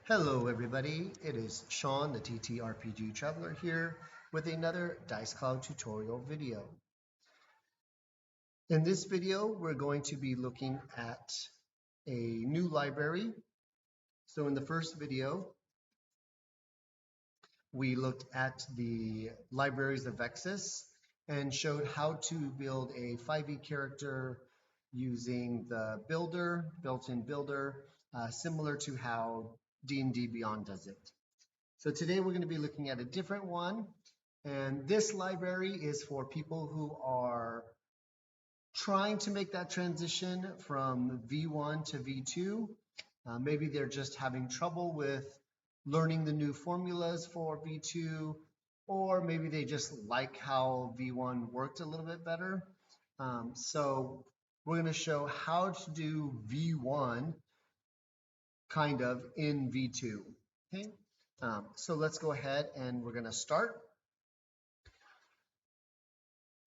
Hello everybody, it is Sean, the TTRPG Traveler here with another DiceCloud tutorial video. In this video, we're going to be looking at a new library. So in the first video, we looked at the libraries of Vexus and showed how to build a 5e character using the builder, built-in builder, similar to how D&D Beyond does it. So today we're going to be looking at a different one, and this library is for people who are trying to make that transition from V1 to V2. Maybe they're just having trouble with learning the new formulas for V2, or maybe they just like how V1 worked a little bit better. So we're going to show how to do V1 kind of in V2. Okay. So let's go ahead and we're going to start.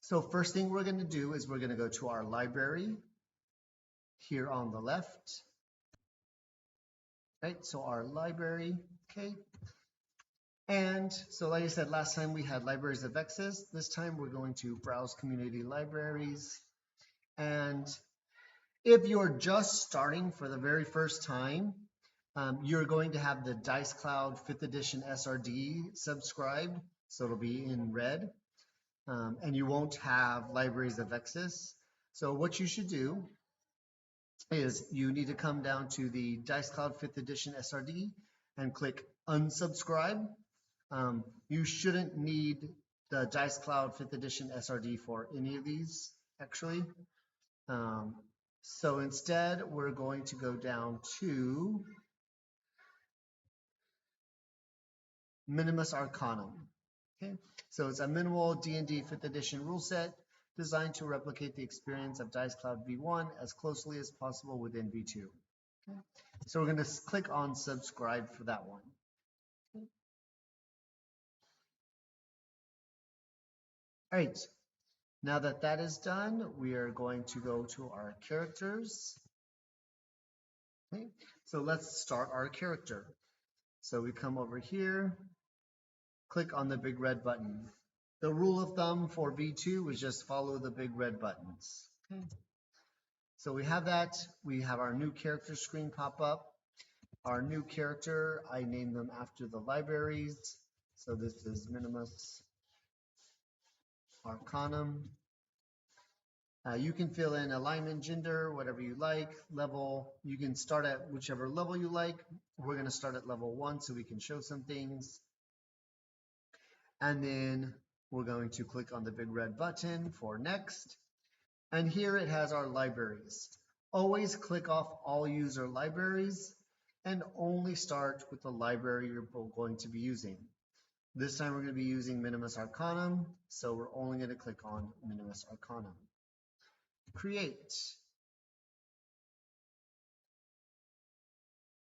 So first thing we're going to do is we're going to go to our library here on the left. Right, so our library, okay. And so like I said, last time we had libraries of Vexus. This time we're going to browse community libraries. And if you're just starting for the very first time, you're going to have the DiceCloud 5th edition SRD subscribed, so it'll be in red, and you won't have libraries of Vexus. So what you should do is you need to come down to the DiceCloud 5th edition SRD and click unsubscribe. You shouldn't need the DiceCloud 5th edition SRD for any of these, actually. So instead, we're going to go down to Minimus Arcanum. Okay, so it's a minimal D&D 5th edition rule set designed to replicate the experience of DiceCloud V1 as closely as possible within V2. Okay. So we're going to click on subscribe for that one. Okay. All right, now that that is done, we are going to go to our characters. Okay. So let's start our character. So we come over here, click on the big red button. The rule of thumb for V2 is just follow the big red buttons. Okay. So we have that. We have our new character screen pop up. Our new character, I named them after the libraries. So this is Minimus Arcanum. You can fill in alignment, gender, whatever you like, level. You can start at whichever level you like. We're going to start at level 1 so we can show some things. And then we're going to click on the big red button for next. And here it has our libraries. Always click off all user libraries and only start with the library you're going to be using. This time we're going to be using Minimus Arcanum, so we're only going to click on Minimus Arcanum. Create.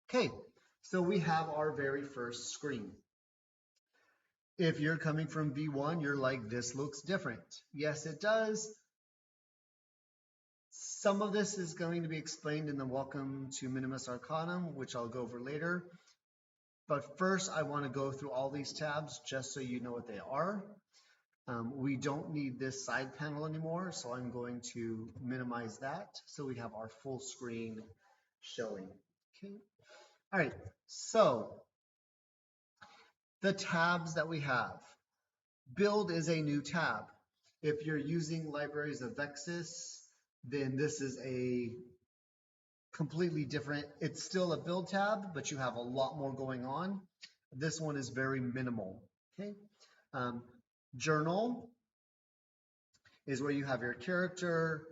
Okay, so we have our very first screen. If you're coming from V1, you're like, this looks different. Yes, it does. Some of this is going to be explained in the Welcome to Minimus Arcanum, which I'll go over later. But first, I want to go through all these tabs just so you know what they are. We don't need this side panel anymore, so I'm going to minimize that so we have our full screen showing. Okay. All right, so the tabs that we have. Build is a new tab. If you're using libraries of Vexus, then this is a completely different, it's still a build tab, but you have a lot more going on. This one is very minimal. Okay. Journal is where you have your character,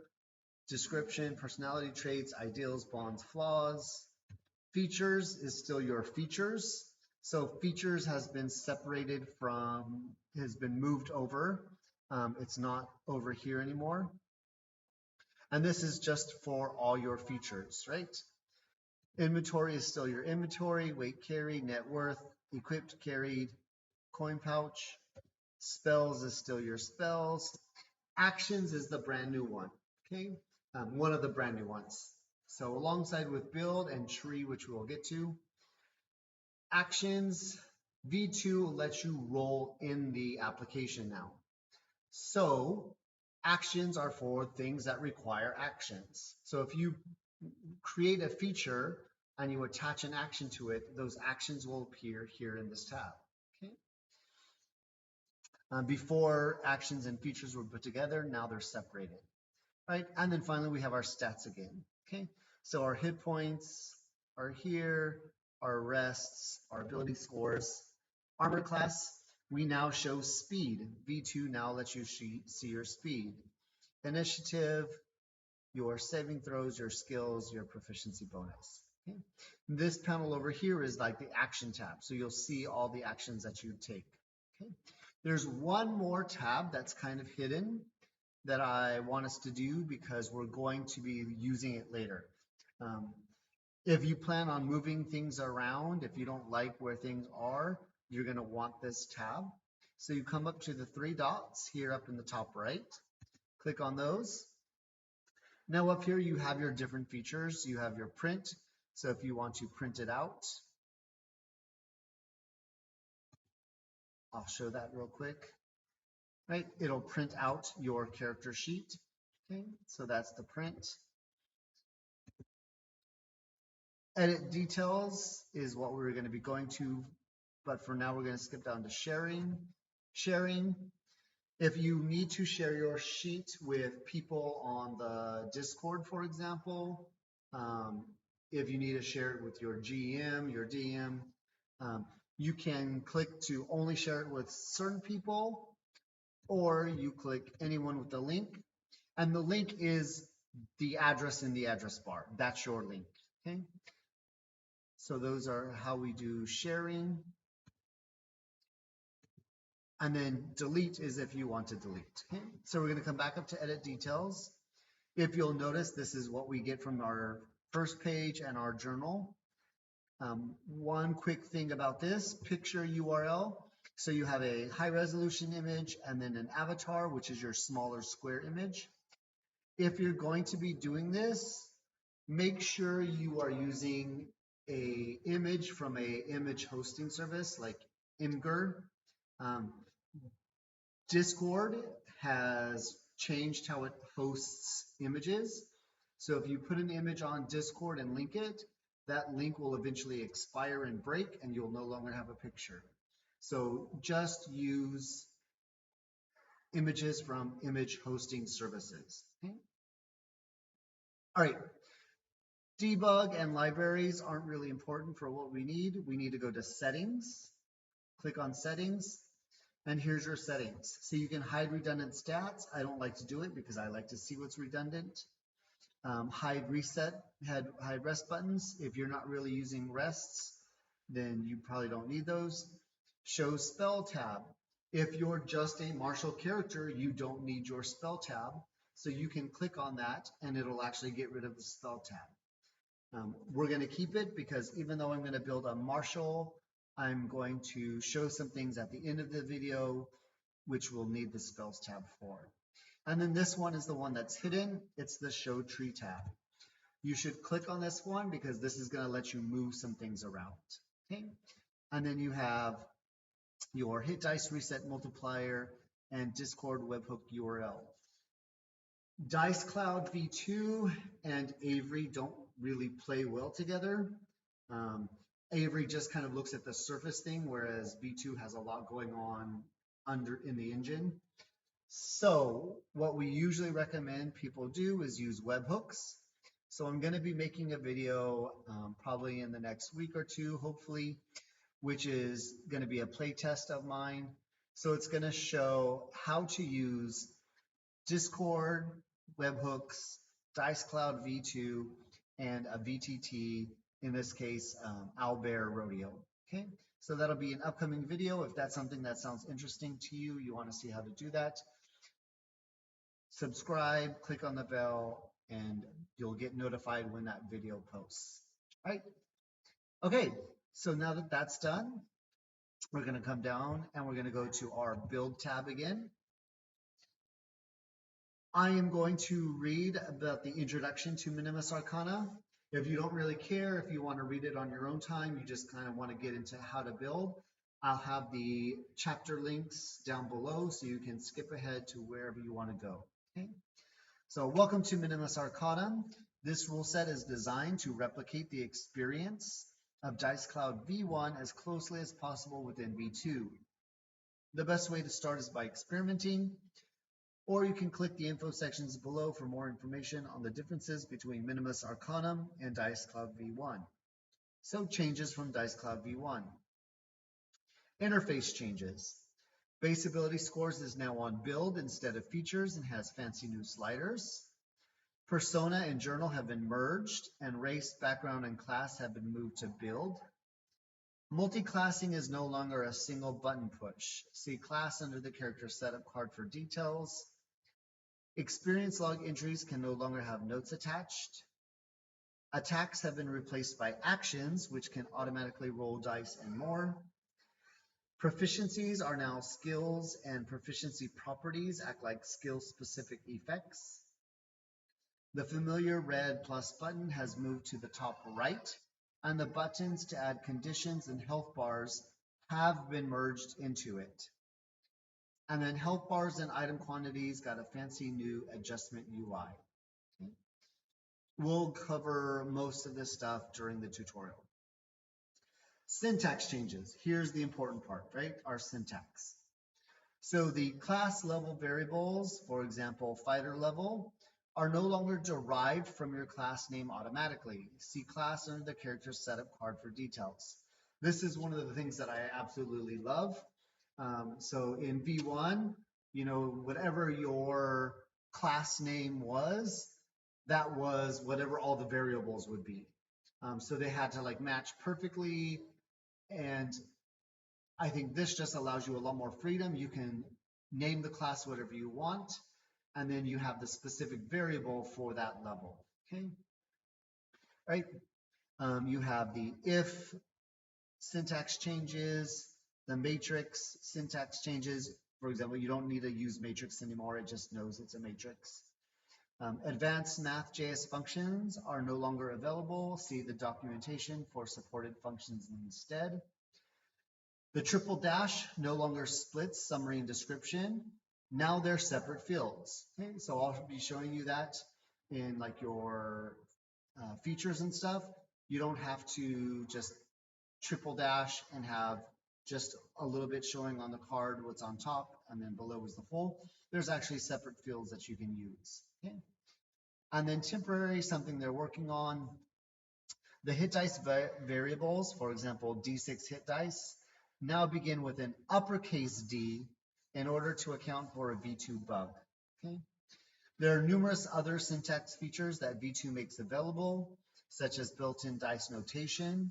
description, personality traits, ideals, bonds, flaws. Features is still your features. So features has been separated from, has been moved over. It's not over here anymore. And this is just for all your features, right? Inventory is still your inventory, weight carried, net worth, equipped carried, coin pouch. Spells is still your spells. Actions is the brand new one, okay? One of the brand new ones. So alongside with build and tree, which we'll get to. Actions, V2 lets you roll in the application now. So actions are for things that require actions. So if you create a feature and you attach an action to it, those actions will appear here in this tab. Okay. Before actions and features were put together, now they're separated. Right? And then finally we have our stats again. Okay. So our hit points are here, our rests, our ability scores, armor class. We now show speed. V2 now lets you see your speed. Initiative, your saving throws, your skills, your proficiency bonus. Okay. This panel over here is like the action tab. So you'll see all the actions that you take. Okay. There's one more tab that's kind of hidden that I want us to do because we're going to be using it later. If you plan on moving things around, if you don't like where things are, you're going to want this tab. So you come up to the three dots here up in the top right, click on those. Now up here you have your different features. You have your print. So if you want to print it out, I'll show that real quick. Right, it'll print out your character sheet. Okay, so that's the print. Edit details is what we're going to be going to, but for now we're going to skip down to sharing. Sharing, if you need to share your sheet with people on the Discord, for example, if you need to share it with your GM, your DM, you can click to only share it with certain people, or you click anyone with the link, and the link is the address in the address bar. That's your link. Okay. So those are how we do sharing. And then delete is if you want to delete. Okay? So we're going to come back up to edit details. If you'll notice, this is what we get from our first page and our journal. One quick thing about this, picture URL. So you have a high resolution image and then an avatar, which is your smaller square image. If you're going to be doing this, make sure you are using a image from a image hosting service like incl. Discord has changed how it hosts images. So if you put an image on Discord and link it, that link will eventually expire and break and you'll no longer have a picture. So just use images from image hosting services. Okay? All right. Debug and libraries aren't really important for what we need. We need to go to settings, click on settings, and here's your settings. So you can hide redundant stats. I don't like to do it because I like to see what's redundant. Hide reset, hide rest buttons. If you're not really using rests, then you probably don't need those. Show spell tab. If you're just a martial character, you don't need your spell tab. So you can click on that and it'll actually get rid of the spell tab. We're going to keep it because even though I'm going to build a martial, I'm going to show some things at the end of the video which we'll need the spells tab for. And then this one is the one that's hidden. It's the show tree tab. You should click on this one because this is going to let you move some things around. Okay. And then you have your hit dice reset multiplier and Discord webhook URL. DiceCloud V2 and Avery don't really play well together. Avery just kind of looks at the surface thing, whereas V2 has a lot going on in the engine. So what we usually recommend people do is use webhooks. So I'm going to be making a video probably in the next week or two, hopefully, which is going to be a play test of mine. So it's going to show how to use Discord, webhooks, DiceCloud V2, and a VTT, in this case, Owlbear Rodeo. Okay, so that'll be an upcoming video. If that's something that sounds interesting to you, you want to see how to do that, subscribe, click on the bell, and you'll get notified when that video posts. All right. Okay, so now that that's done, we're going to come down and we're going to go to our build tab again. I am going to read about the introduction to Minimus Arcana. If you don't really care, if you want to read it on your own time, you just kind of want to get into how to build, I'll have the chapter links down below so you can skip ahead to wherever you want to go. Okay? So welcome to Minimus Arcanum. This rule set is designed to replicate the experience of DiceCloud V1 as closely as possible within V2. The best way to start is by experimenting, or you can click the info sections below for more information on the differences between Minimus Arcanum and DiceCloud V1. So changes from DiceCloud V1. Interface changes. Base ability scores is now on build instead of features and has fancy new sliders. Persona and journal have been merged, and race, background, and class have been moved to build. Multiclassing is no longer a single button push. See class under the character setup card for details. Experience log entries can no longer have notes attached. Attacks have been replaced by actions, which can automatically roll dice and more. Proficiencies are now skills, and proficiency properties act like skill-specific effects. The familiar red plus button has moved to the top right, and the buttons to add conditions and health bars have been merged into it. And then health bars and item quantities got a fancy new adjustment UI. Okay. We'll cover most of this stuff during the tutorial. Syntax changes. Here's the important part, right? Our syntax. So the class level variables, for example, fighter level, are no longer derived from your class name automatically. See class under the character setup card for details. This is one of the things that I absolutely love. So in V1, you know, whatever your class name was, that was whatever all the variables would be. So they had to like match perfectly. And I think this just allows you a lot more freedom. You can name the class whatever you want, and then you have the specific variable for that level. Okay, right? You have the if syntax changes, the matrix syntax changes. For example, you don't need to use matrix anymore. It just knows it's a matrix. Advanced Math.js functions are no longer available. See the documentation for supported functions instead. The triple dash no longer splits summary and description. Now they're separate fields. Okay, so I'll be showing you that in like your features and stuff. You don't have to just triple dash and have just a little bit showing on the card what's on top and then below is the full. There's actually separate fields that you can use. Okay, and then temporary, something they're working on. The hit dice variables, for example, D6 hit dice, now begin with an uppercase D in order to account for a V2 bug. Okay? There are numerous other syntax features that V2 makes available, such as built-in dice notation,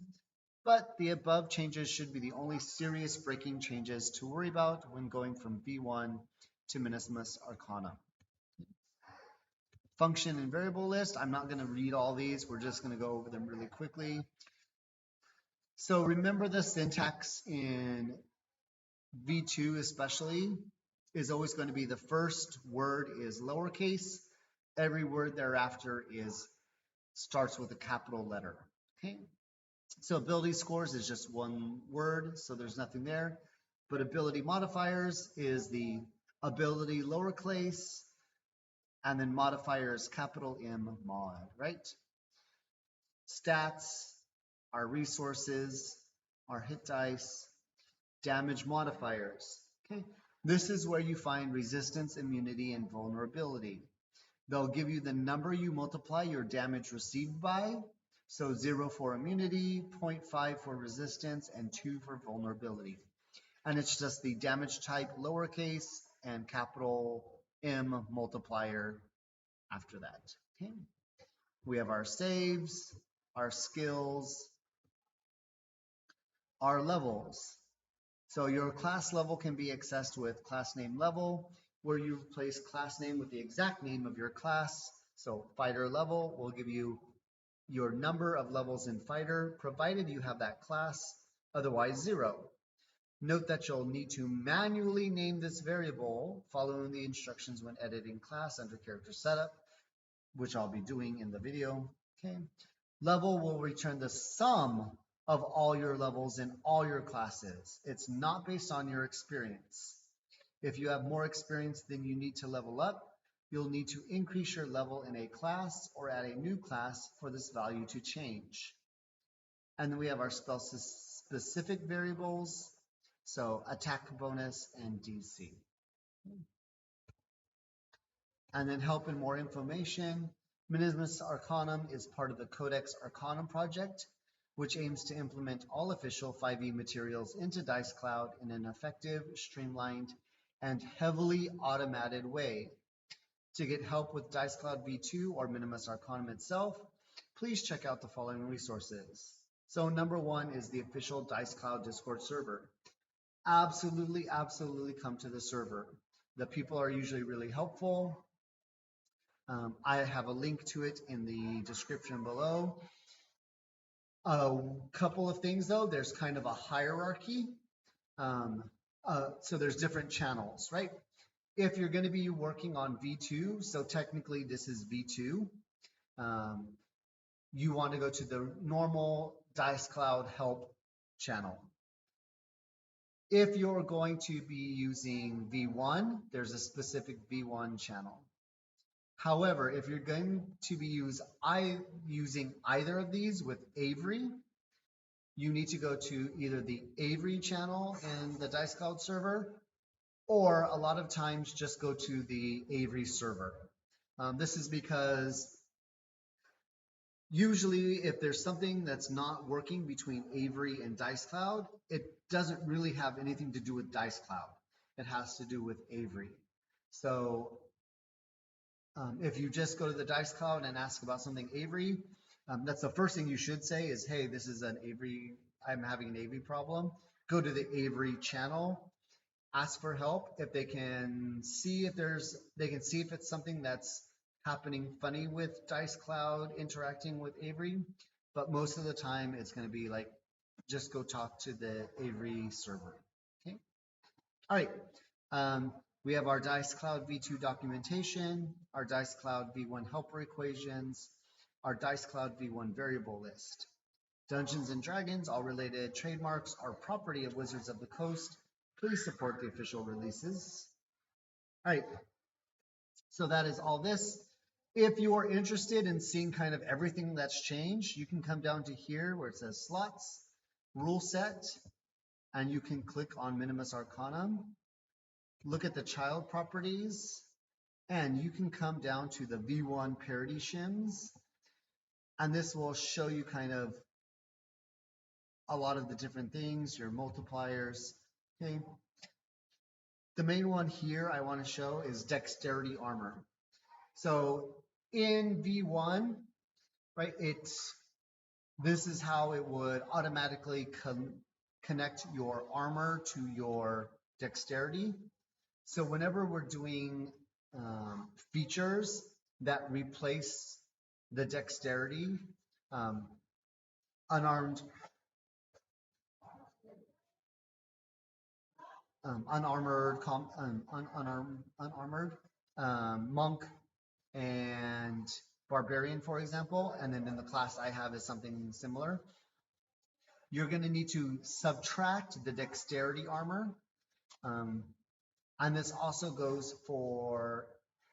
but the above changes should be the only serious breaking changes to worry about when going from V1 to Minimus Arcanum. Function and variable list, I'm not going to read all these, we're just going to go over them really quickly. So remember the syntax in V2 especially is always going to be the first word is lowercase, every word thereafter starts with a capital letter. Okay, so ability scores is just one word, so there's nothing there. But ability modifiers is the ability lowercase, and then modifiers capital M mod, right? Stats, our resources, our hit dice, damage modifiers. Okay, this is where you find resistance, immunity, and vulnerability. They'll give you the number you multiply your damage received by. So 0 for immunity, 0.5 for resistance, and 2 for vulnerability. And it's just the damage type lowercase and capital M multiplier after that. Okay. We have our saves, our skills, our levels. So your class level can be accessed with class name level, where you replace class name with the exact name of your class. So fighter level will give you your number of levels in fighter, provided you have that class, otherwise 0. Note that you'll need to manually name this variable following the instructions when editing class under character setup, which I'll be doing in the video. Okay. Level will return the sum of all your levels in all your classes. It's not based on your experience. If you have more experience than you need to level up, you'll need to increase your level in a class or add a new class for this value to change. And then we have our spell specific variables, so attack bonus and DC. And then help and more information. Minimus Arcanum is part of the Codex Arcanum project, which aims to implement all official 5e materials into DiceCloud in an effective, streamlined, and heavily automated way. To get help with DiceCloud V2 or Minimus Arcanum itself, please check out the following resources. So number one is the official DiceCloud Discord server. Absolutely come to the server. The people are usually really helpful. I have a link to it in the description below. A couple of things though, there's kind of a hierarchy. So there's different channels, right? If you're going to be working on V2, so technically this is V2, you want to go to the normal DiceCloud help channel. If you're going to be using V1, there's a specific V1 channel. However, if you're going to be using either of these with Avery, you need to go to either the Avery channel in the DiceCloud server, or a lot of times just go to the Avery server. This is because usually if there's something that's not working between Avery and DiceCloud, it doesn't really have anything to do with DiceCloud. It has to do with Avery. So if you just go to the DiceCloud and ask about something Avery, that's the first thing you should say is, hey, this is an Avery, I'm having an Avery problem. Go to the Avery channel, ask for help. If they can see if it's something that's happening funny with DiceCloud interacting with Avery, but most of the time it's going to be like, just go talk to the Avery server. Okay. All right. We have our DiceCloud V2 documentation, our DiceCloud V1 helper equations, our DiceCloud V1 variable list. Dungeons and Dragons, all related trademarks, are property of Wizards of the Coast. Please support the official releases. All right, so that is all this. If you are interested in seeing kind of everything that's changed, you can come down to here where it says slots, rule set, and you can click on Minimus Arcanum. Look at the child properties, and you can come down to the V1 parity shims, and this will show you kind of a lot of the different things, your multipliers. Okay. The main one here I want to show is dexterity armor. So in V1, right, this is how it would automatically connect your armor to your dexterity. So whenever we're doing features that replace the dexterity, unarmed, unarmored, monk, and barbarian, for example, and then in the class I have is something similar, you're going to need to subtract the dexterity armor. And this also goes for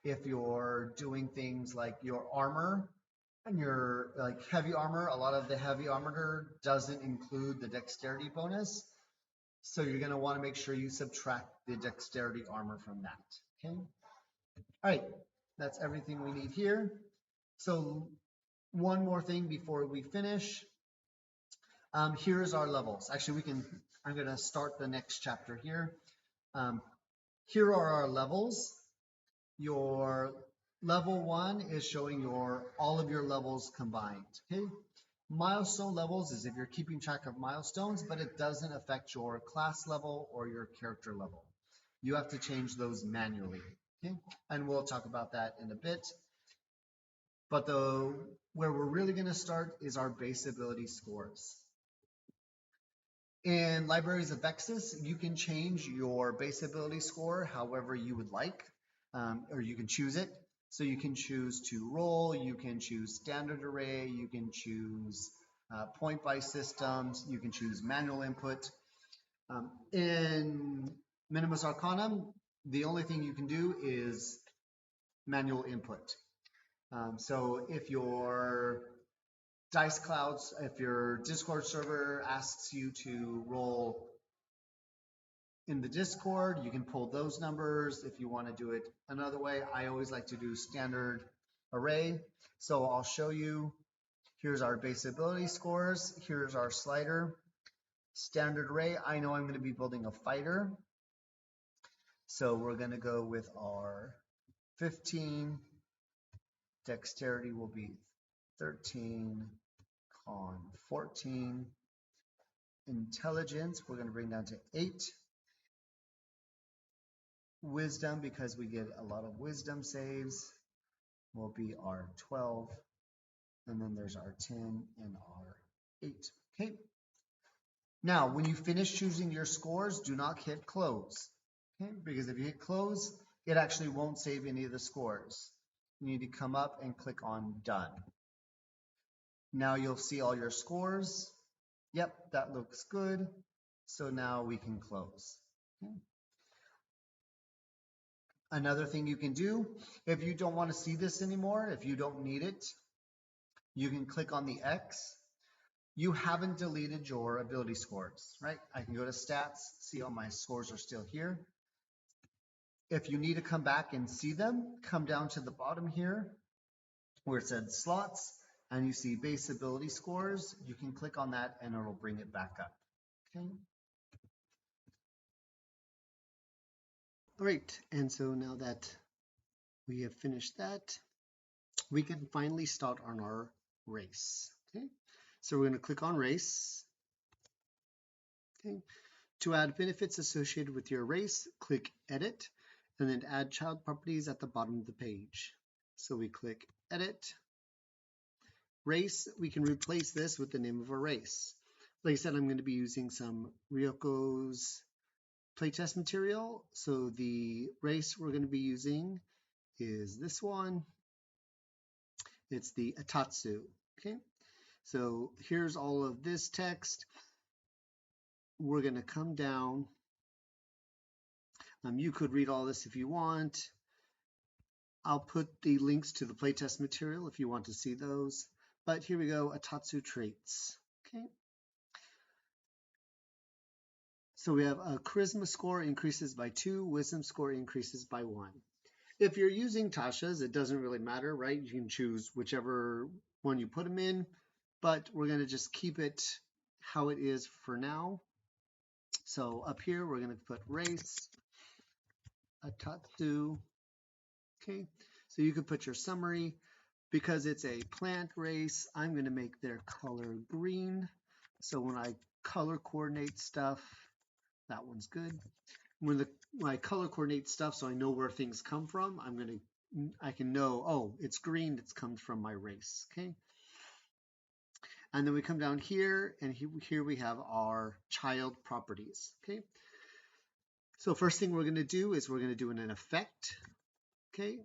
if you're doing things like your armor and your like heavy armor. A lot of the heavy armor doesn't include the dexterity bonus. So you're going to want to make sure you subtract the dexterity armor from that. Okay. All right. That's everything we need here. So one more thing before we finish. Here's our levels. Actually, I'm going to start the next chapter here. Here are our levels. Your level 1 is showing all of your levels combined. Okay. Milestone levels is if you're keeping track of milestones, but it doesn't affect your class level or your character level. You have to change those manually. Okay. And we'll talk about that in a bit. But where we're really going to start is our base ability scores. In Libraries of Vexus, you can change your base ability score however you would like, or you can choose it. So you can choose to roll, you can choose standard array, you can choose point by systems, you can choose manual input. In Minimus Arcanum, the only thing you can do is manual input. So if your DiceCloud, if your Discord server asks you to roll in the Discord, you can pull those numbers. If you want to do it another way, I always like to do standard array. So I'll show you. Here's our base ability scores. Here's our slider. Standard array, I know I'm going to be building a fighter. So we're going to go with our 15. Dexterity will be 13. Con 14. Intelligence, we're going to bring down to 8. Wisdom, because we get a lot of wisdom saves, will be our 12. And then there's our 10 and our 8. Okay. Now, when you finish choosing your scores, do not hit close. Okay, because if you hit close, it actually won't save any of the scores. You need to come up and click on done. Now you'll see all your scores. Yep, that looks good. So now we can close. Okay. Another thing you can do, if you don't want to see this anymore, if you don't need it, you can click on the X. You haven't deleted your ability scores, right? I can go to stats, see all my scores are still here. If you need to come back and see them, come down to the bottom here where it said slots and you see base ability scores. You can click on that and it'll bring it back up. Okay. All right, and so now that we have finished that, we can finally start on our race. Okay, so we're going to click on race. Okay, to add benefits associated with your race, click edit and then add child properties at the bottom of the page. So we click edit. Race, we can replace this with the name of a race. Like I said, I'm going to be using some Ryoko's playtest material. So the race we're going to be using is this one. It's the Atatsu. Okay, so here's all of this text. We're going to come down. You could read all this if you want. I'll put the links to the playtest material if you want to see those. But here we go, Atatsu traits. Okay. So we have a charisma score increases by 2, wisdom score increases by 1. If you're using Tasha's, it doesn't really matter, right? You can choose whichever one you put them in, but we're going to just keep it how it is for now. So up here, we're going to put race, Atatsu. Okay, so you could put your summary. Because it's a plant race, I'm going to make their color green. So when I color coordinate stuff, that one's good. When I color coordinate stuff so I know where things come from, I can know, oh, it's green, it's comes from my race. Okay. And then we come down here, and here we have our child properties. Okay. So first thing we're going to do is we're going to do an effect. Okay.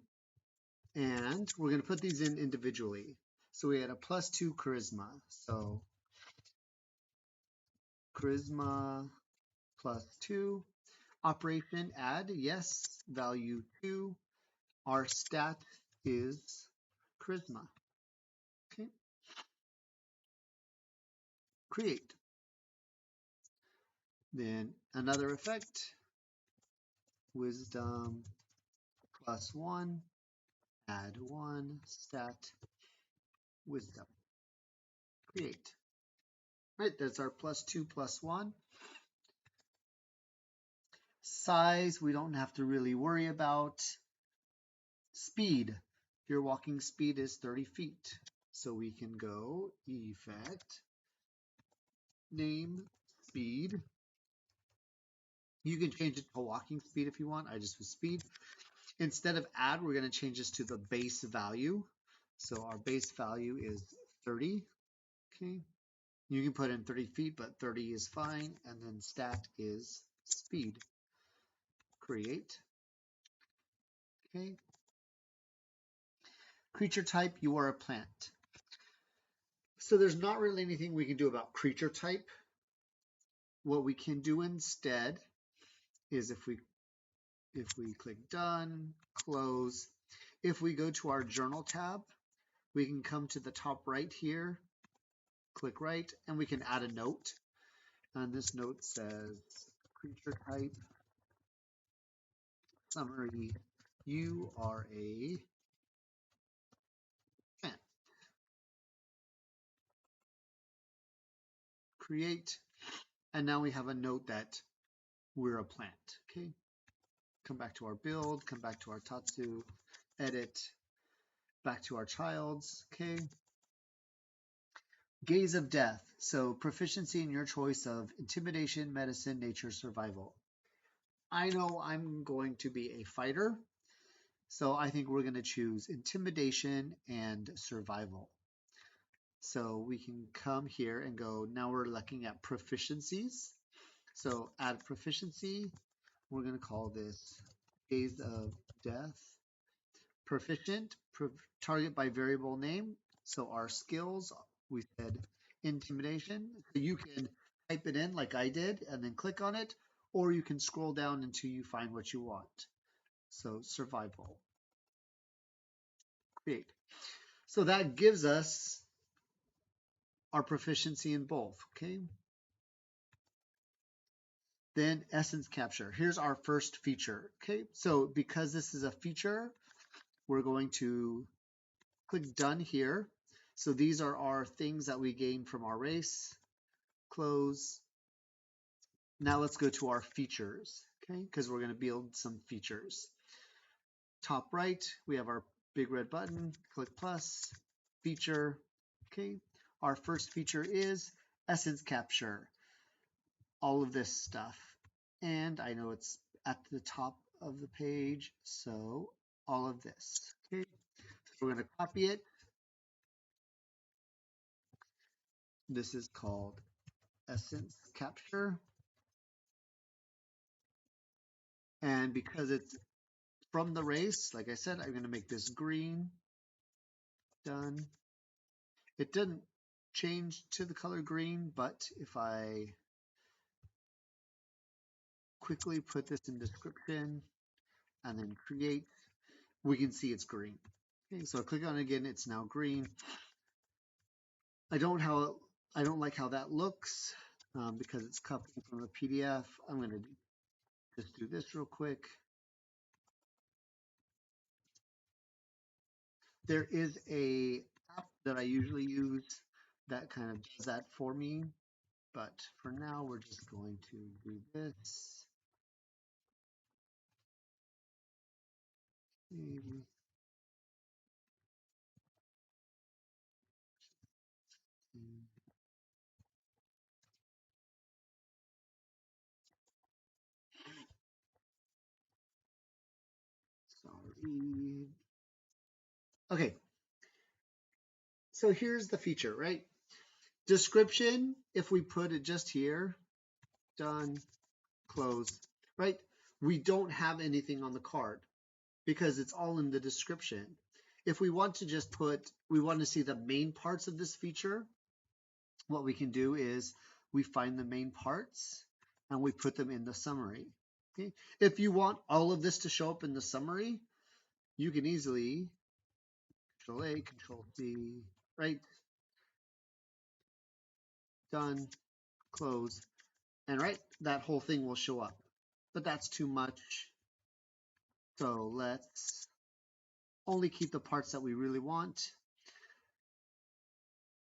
And we're going to put these in individually. So we had a +2 charisma. So charisma +2. Operation add, yes, value 2. Our stat is charisma. Okay. Create. Then another effect, wisdom +1. Add 1, stat, wisdom. Create. Right, that's our +2 +1. Size, we don't have to really worry about. Speed, your walking speed is 30 feet. So we can go effect, name, speed. You can change it to walking speed if you want. I just was speed. Instead of add, we're going to change this to the base value. So our base value is 30. Okay. You can put in 30 feet, but 30 is fine. And then stat is speed. Create. Okay. Creature type, you are a plant. So there's not really anything we can do about creature type. What we can do instead is if we click done, close, if we go to our journal tab, we can come to the top right here, click right, and we can add a note. And this note says creature type summary, you are a plant. Create, and now we have a note that we're a plant. Okay, come back to our build, come back to our Tatsu, edit, back to our childs. Okay, gaze of death. So proficiency in your choice of intimidation, medicine, nature, survival. I know I'm going to be a fighter, so I think we're going to choose intimidation and survival. So we can come here and go, now we're looking at proficiencies. So add proficiency, we're going to call this gaze of death. Proficient, target by variable name. So our skills, we said intimidation. So you can type it in like I did and then click on it, or you can scroll down until you find what you want. So survival. Create. So that gives us our proficiency in both, okay? Then essence capture. Here's our first feature, okay? So because this is a feature, we're going to click done here. So these are our things that we gain from our race. Close. Now let's go to our features, okay? Because we're going to build some features. Top right, we have our big red button. Click plus, feature, okay? Our first feature is essence capture. All of this stuff. And I know it's at the top of the page, so all of this. Okay, so we're going to copy it. This is called essence capture. And because it's from the race, like I said, I'm going to make this green. Done. It didn't change to the color green, but if I quickly put this in description and then create, we can see it's green. Okay, so I click on it again, it's now green. I don't like how that looks because it's copied from a PDF. I'm going to just do this real quick. There is a app that I usually use that kind of does that for me, but for now we're just going to do this. Sorry. Okay. So here's the feature, right? Description, if we put it just here, done, close, right? We don't have anything on the card because it's all in the description. If we want to just we want to see the main parts of this feature, what we can do is we find the main parts and we put them in the summary. Okay? If you want all of this to show up in the summary, you can easily Control A, Control C, right? Done, close, and right, that whole thing will show up. But that's too much. So let's only keep the parts that we really want.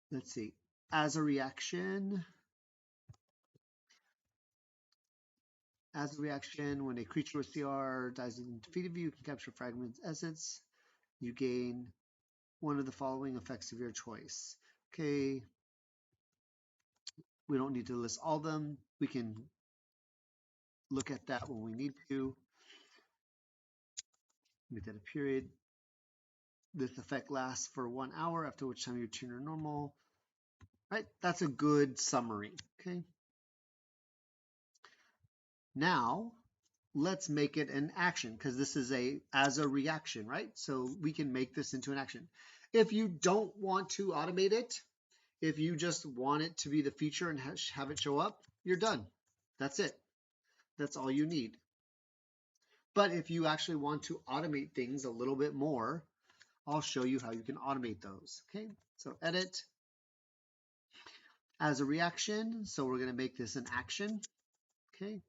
Let's see. As a reaction, when a creature with CR dies in defeat of you, you can capture fragments essence. You gain one of the following effects of your choice. Okay. We don't need to list all of them. We can look at that when we need to. Make that a period. This effect lasts for 1 hour, after which time you return to normal. Right? That's a good summary. Okay. Now let's make it an action because this is as a reaction, right? So we can make this into an action. If you don't want to automate it, if you just want it to be the feature and have it show up, you're done. That's it. That's all you need. But if you actually want to automate things a little bit more, I'll show you how you can automate those. Okay, so edit as a reaction. So we're going to make this an action. Okay,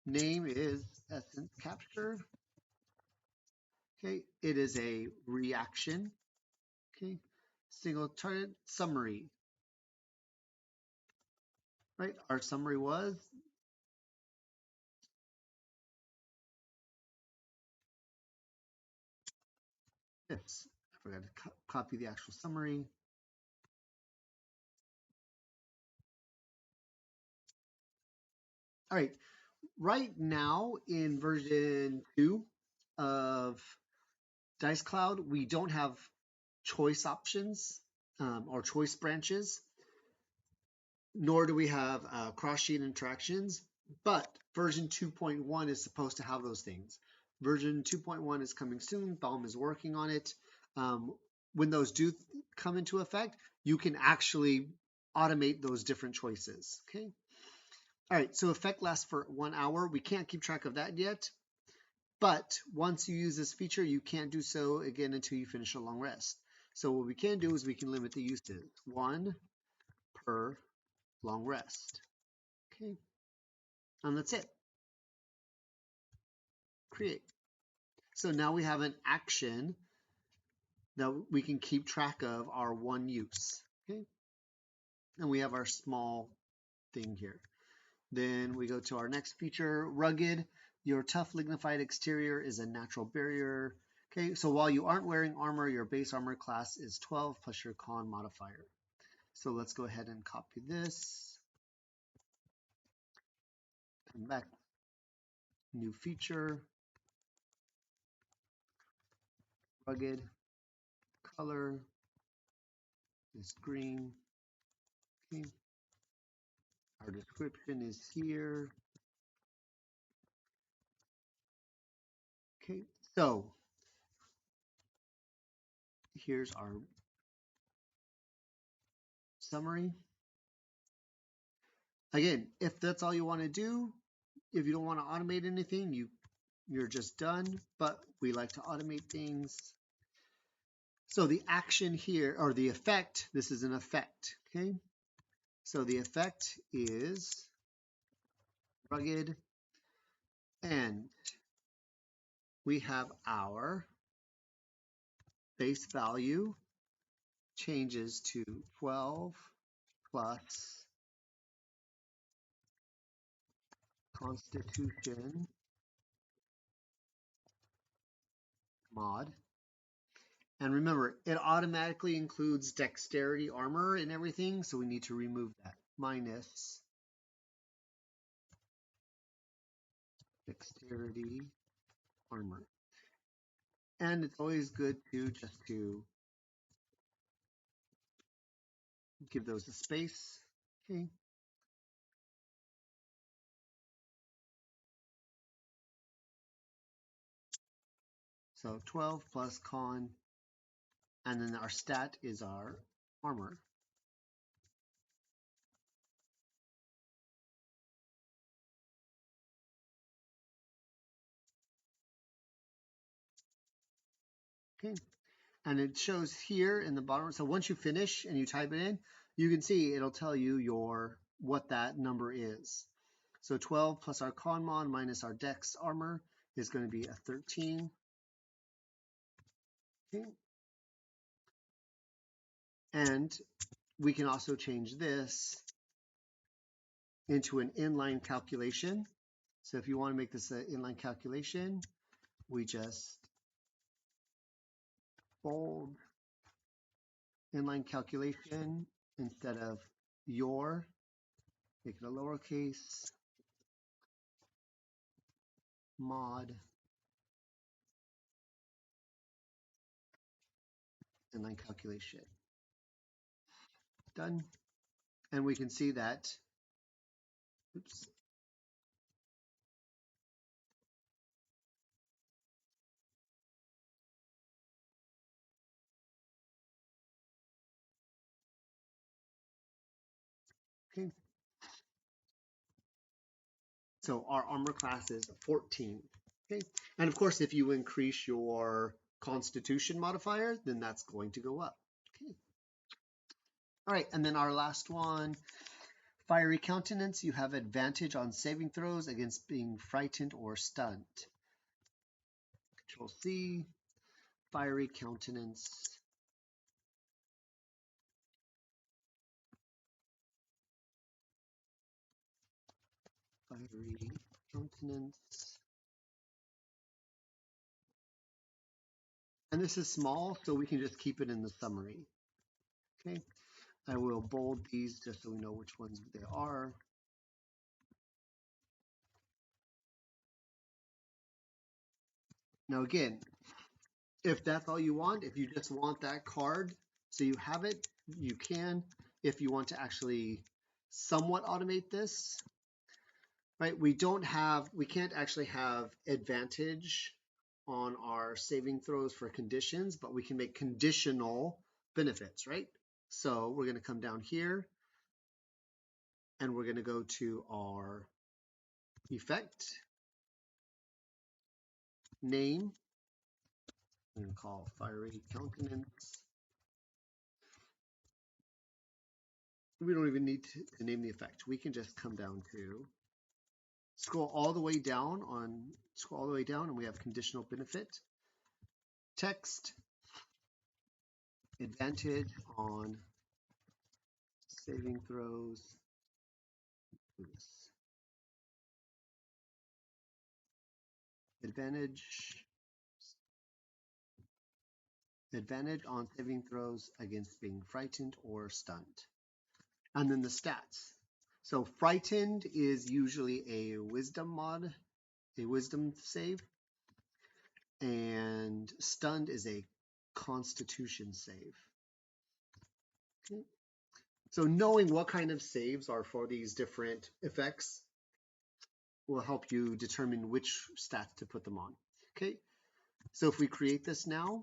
name is essence capture. Okay, it is a reaction. Okay, single target summary. Right, our summary was this. I forgot to copy the actual summary. All right, right now in version 2 of DiceCloud, we don't have choice options or choice branches, nor do we have cross-sheet interactions, but version 2.1 is supposed to have those things. Version 2.1 is coming soon. Baum is working on it. When those do come into effect, you can actually automate those different choices. Okay. All right. So effect lasts for 1 hour. We can't keep track of that yet. But once you use this feature, you can't do so again until you finish a long rest. So what we can do is we can limit the uses. 1 per long rest. Okay. And that's it. Create. So now we have an action that we can keep track of our one use. Okay. And we have our small thing here. Then we go to our next feature, rugged. Your tough lignified exterior is a natural barrier. Okay, so while you aren't wearing armor, your base armor class is 12 plus your con modifier. So let's go ahead and copy this. Come back, new feature, rugged, color is green. Okay. Our description is here. Okay, so here's our summary. Again, if that's all you want to do, if you don't want to automate anything, you're just done, but we like to automate things. So the action here, or the effect, this is an effect, okay? So the effect is rugged, and we have our base value changes to 12 plus constitution mod. And remember, it automatically includes dexterity armor and everything, so we need to remove that. Minus dexterity armor. And it's always good to just to give those a space. Okay. So 12 plus con, and then our stat is our armor. Okay. And it shows here in the bottom. So once you finish and you type it in, you can see it'll tell you what that number is. So 12 plus our con mod minus our dex armor is going to be a 13. Okay. And we can also change this into an inline calculation. So if you want to make this an inline calculation, we just bold inline calculation instead of your, make it a lowercase mod inline calculation. Done. And we can see that, oops, Okay. So our armor class is 14. Okay. And of course, if you increase your constitution modifier, then that's going to go up. Okay. All right, and then our last one, fiery countenance. You have advantage on saving throws against being frightened or stunned. Control C, fiery countenance. Fiery countenance. And this is small, so we can just keep it in the summary. Okay, I will bold these just so we know which ones they are. Now again, if that's all you want, if you just want that card so you have it, you can. If you want to actually somewhat automate this, right? We can't actually have advantage on our saving throws for conditions, but we can make conditional benefits, right? So we're going to come down here and we're going to go to our effect, name, I'm going to call fiery countenance. We don't even need to name the effect. We can just come down to scroll all the way down and we have conditional benefit, text, advantage on saving throws. Advantage on saving throws against being frightened or stunned. And then the stats. So frightened is usually a wisdom mod, a wisdom save. And stunned is a constitution save. Okay. So knowing what kind of saves are for these different effects will help you determine which stats to put them on. Okay, so if we create this now,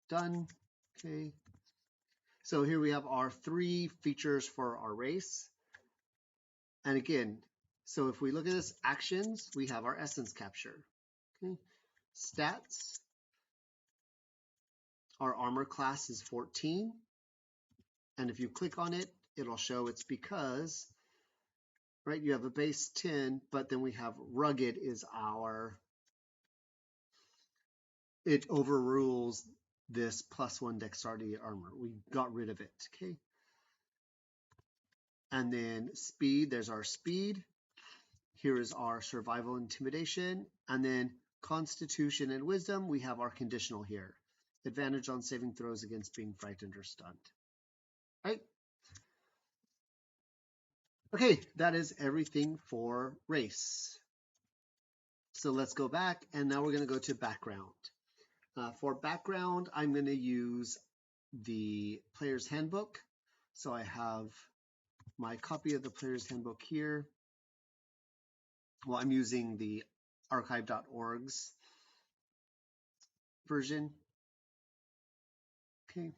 done. Okay, so here we have our 3 features for our race. And again, so if we look at this actions, we have our essence capture. Okay, stats, our armor class is 14. And if you click on it, it'll show it's because, right, you have a base 10, but then we have rugged is it overrules this +1 dexterity armor. We got rid of it, okay? And then speed, there's our speed. Here is our survival intimidation. And then constitution and wisdom, we have our conditional here. Advantage on saving throws against being frightened or stunned, right? Okay, that is everything for race. So let's go back, and now we're going to go to background. For background, I'm going to use the player's handbook. So I have my copy of the player's handbook here. Well, I'm using the archive.org's version. Okay.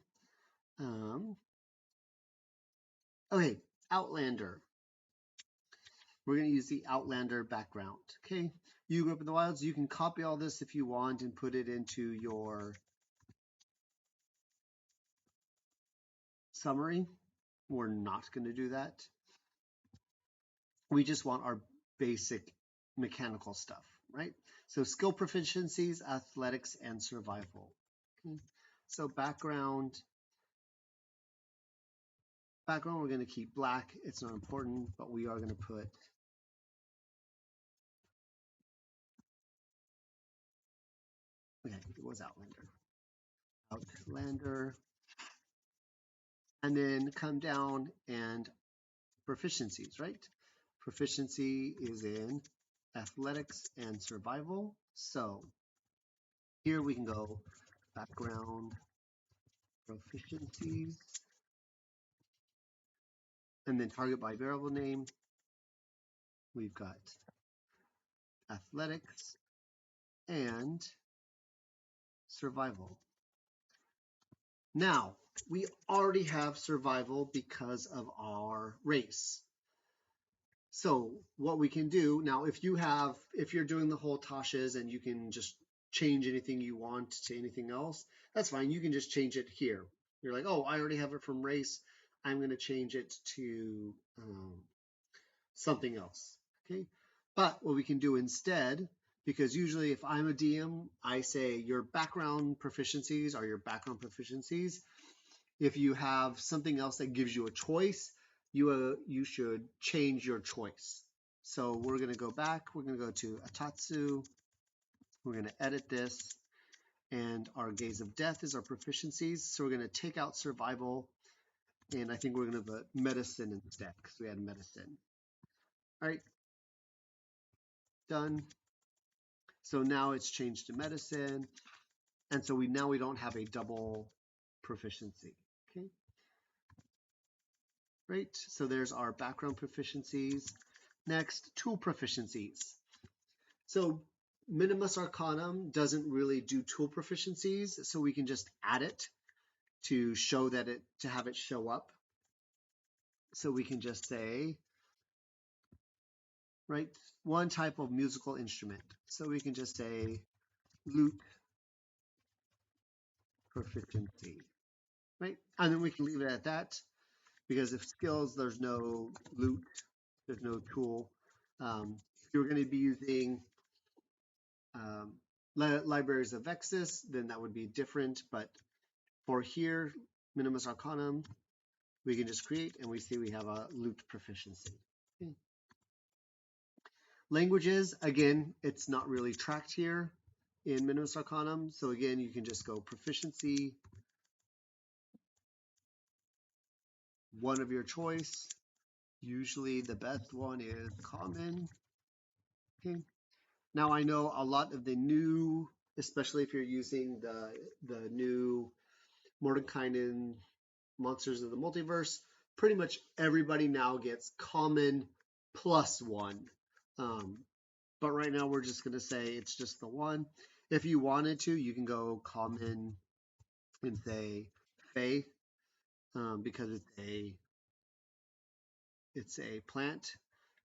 Okay, Outlander. We're going to use the Outlander background. Okay. You grew up in the wilds. You can copy all this if you want and put it into your summary. We're not going to do that. We just want our basic mechanical stuff, right? So skill proficiencies, athletics, and survival. Okay. So background, we're going to keep black. It's not important, but we are going to put it was Outlander. And then come down and proficiencies, right? Proficiency is in athletics and survival. So here we can go background proficiencies and then target by variable name. We've got athletics and survival. Now, we already have survival because of our race. So what we can do now, if you're doing the whole Tasha's and you can just change anything you want to anything else, that's fine. You can just change it here. You're like, oh, I already have it from race. I'm going to change it to something else. Okay. But what we can do instead, because usually if I'm a DM, I say your background proficiencies are your background proficiencies. If you have something else that gives you a choice, you should change your choice. So we're going to go back. We're going to go to Atatsu. We're going to edit this. And our Gaze of Death is our proficiencies. So we're going to take out survival. And I think we're going to put medicine instead because we had medicine. All right. Done. So now it's changed to medicine. And so now we don't have a double proficiency. Okay. Right. So there's our background proficiencies. Next, tool proficiencies. So Minimus Arcanum doesn't really do tool proficiencies, so we can just add it to show that to have it show up. So we can just say, right, one type of musical instrument. So we can just say lute proficiency, right? And then we can leave it at that because if skills, there's no lute, there's no tool. If you're going to be using libraries of Vexus, then that would be different. But for here, Minimus Arcanum, we can just create and we see we have a lute proficiency. Okay. Languages, again, it's not really tracked here in Minimus Arcanum. So again, you can just go proficiency, one of your choice. Usually the best one is common. Okay. Now I know a lot of the new, especially if you're using the new Mordenkainen Monsters of the Multiverse, pretty much everybody now gets common +1. But right now we're just going to say it's just the one. If you wanted to, you can go common and say Fey, because it's a plant.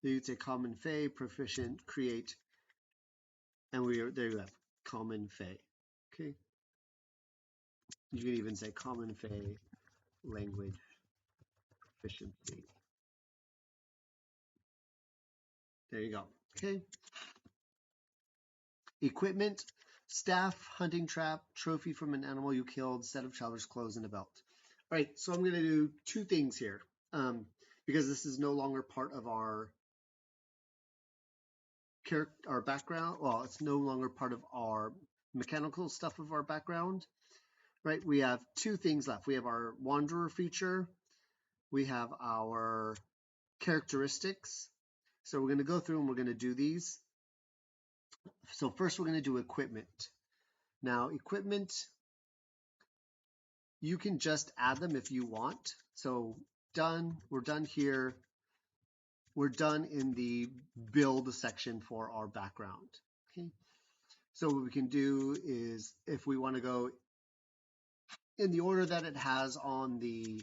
You'd say common Fey, proficient, create, and there you have common Fey. Okay. You can even say common Fey language proficiency. There you go. Okay. Equipment, staff, hunting trap, trophy from an animal you killed, set of traveler's clothes, and a belt. All right, so I'm going to do two things here because this is no longer part of our background. Well, it's no longer part of our mechanical stuff of our background, right? We have two things left. We have our wanderer feature. We have our characteristics. So we're going to go through and we're going to do these. So first we're going to do equipment. Now equipment, you can just add them if you want. So done, we're done here. We're done in the build section for our background. Okay. So what we can do is if we want to go in the order that it has on the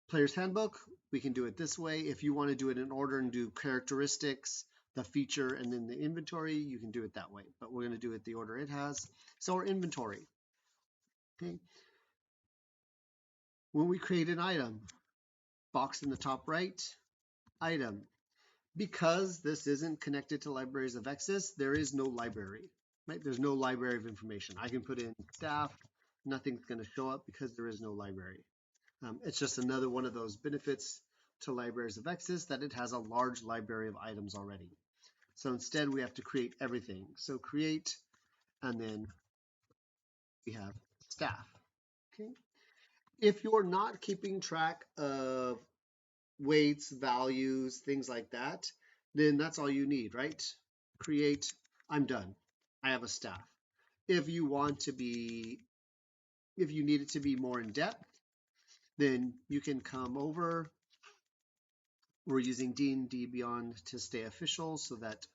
player's handbook, we can do it this way. If you want to do it in order and do characteristics, the feature, and then the inventory, you can do it that way. But we're going to do it the order it has. So our inventory. Okay. When we create an item, box in the top right, item. Because this isn't connected to libraries of Vexus, there is no library, right? There's no library of information. I can put in staff, nothing's going to show up because there is no library. It's just another one of those benefits to libraries of Vexus that it has a large library of items already. So instead we have to create everything. So create, and then we have staff. Okay. If you're not keeping track of weights, values, things like that, then that's all you need, right? Create, I'm done. I have a staff. If you want to be, if you need it to be more in depth, then you can come over. We're using D&D Beyond to stay official so that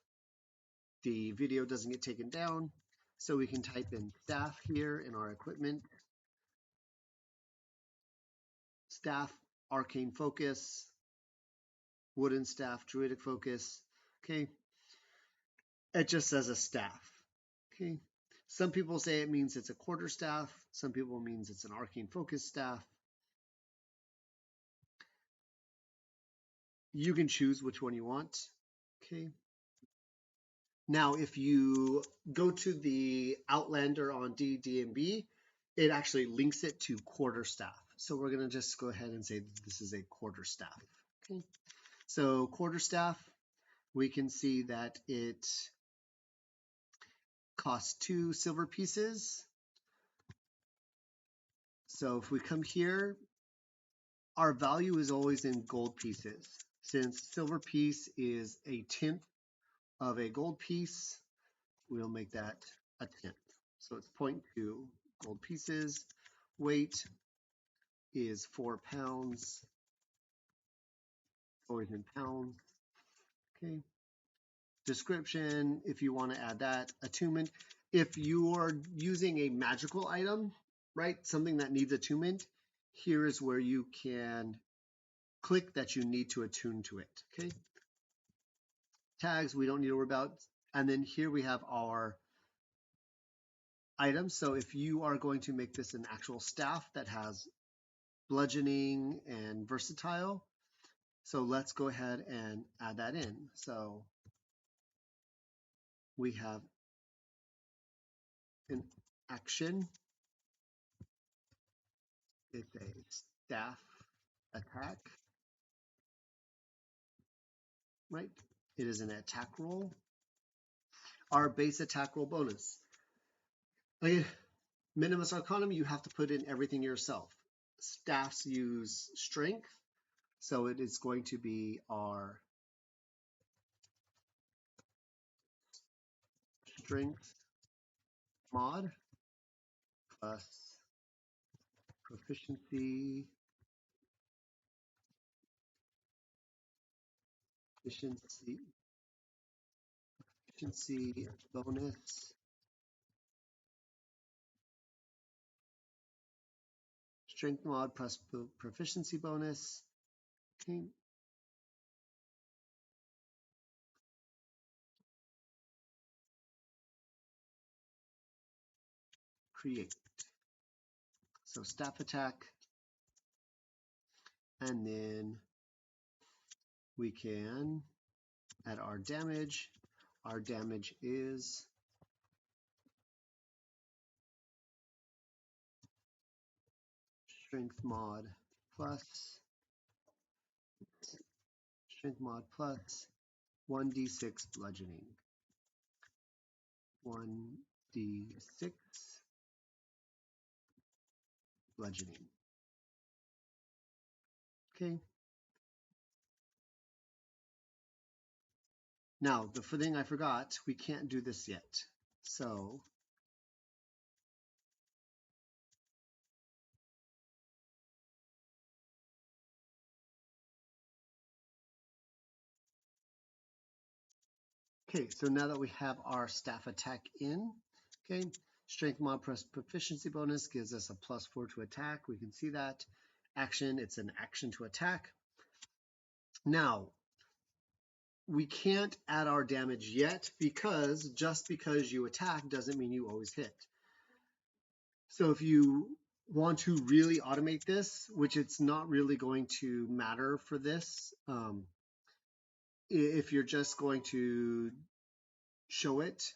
the video doesn't get taken down. So we can type in staff here in our equipment. staff, arcane focus, wooden staff, druidic focus. Okay, it just says a staff. Okay, some people say it means it's a quarterstaff. Some people means it's an arcane focus staff. You can choose which one you want. Okay. Now, if you go to the Outlander on D&B, it actually links it to quarterstaff. So we're going to just go ahead and say that this is a quarterstaff. Okay. So quarterstaff, we can see that it costs 2 silver pieces. So if we come here, our value is always in gold pieces. Since silver piece is a 1/10 of a gold piece, we'll make that a 1/10. So it's 0.2 gold pieces. Weight is 4 pounds, always in pounds. Okay. Description, if you want to add that. Attunement, if you are using a magical item, right, something that needs attunement, here is where you can click that you need to attune to it. Okay. Tags, we don't need to worry about. And then here we have our items. So if you are going to make this an actual staff that has bludgeoning and versatile, so let's go ahead and add that in. So we have an action. It's a staff attack, right? It is an attack roll. Our base attack roll bonus. Okay, Minimus Arcanum, you have to put in everything yourself. Staffs use strength, so it is going to be our strength mod plus proficiency bonus, strength mod plus proficiency bonus. Okay. Create. So staff attack, and then we can add our damage. Our damage is strength mod plus 1d6 bludgeoning. 1d6 bludgeoning. Okay. Now, the thing I forgot, we can't do this yet. So okay, so now that we have our staff attack in, okay, strength mod plus proficiency bonus gives us a +4 to attack. We can see that. Action, it's an action to attack. Now, we can't add our damage yet because just because you attack doesn't mean you always hit. So if you want to really automate this, which it's not really going to matter for this, if you're just going to show it,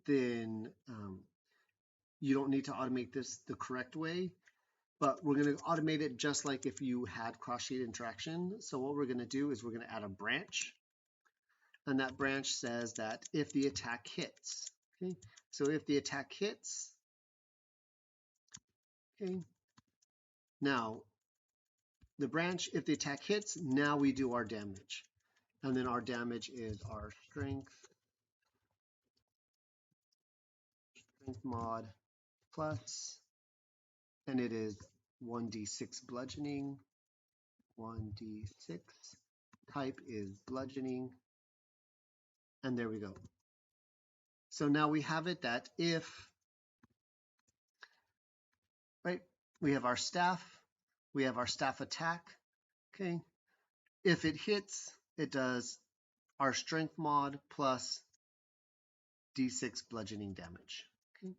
then you don't need to automate this the correct way, but we're going to automate it just like if you had cross-sheet interaction. So what we're going to do is we're going to add a branch, and that branch says that if the attack hits, okay? So if the attack hits, okay, now the branch, if the attack hits, now we do our damage. And then our damage is our strength mod plus, and it is 1d6 bludgeoning, 1d6, type is bludgeoning, and there we go. So now we have it that if, right, we have our staff, We have our staff attack. Okay. If it hits, it does our strength mod plus d6 bludgeoning damage. Okay.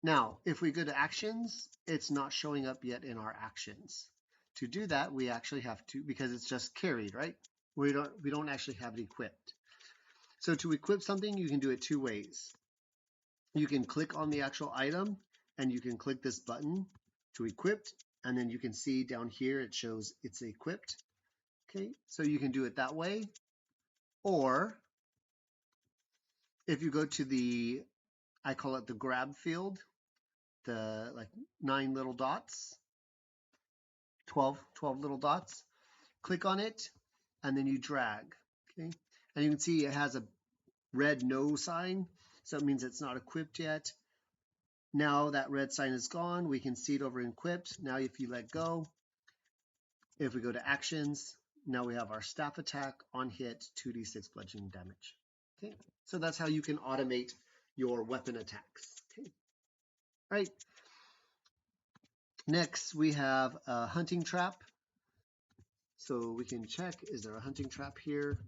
Now, if we go to actions, it's not showing up yet in our actions. To do that, we actually have to, because it's just carried, right? We don't actually have it equipped. So to equip something, you can do it two ways. You can click on the actual item and you can click this button to equip, and then you can see down here it shows it's equipped. Okay, so you can do it that way. Or if you go to the, I call it the grab field, the like 9 little dots, 12 little dots, click on it and then you drag. Okay, and you can see it has a red no sign, so it means it's not equipped yet. Now that red sign is gone, we can see it over in equipped. Now if you let go, if we go to actions, now we have our staff attack on hit, 2d6 bludgeoning damage. Okay, so that's how you can automate your weapon attacks. Okay, all right. Next we have a hunting trap. So we can check, is there a hunting trap here?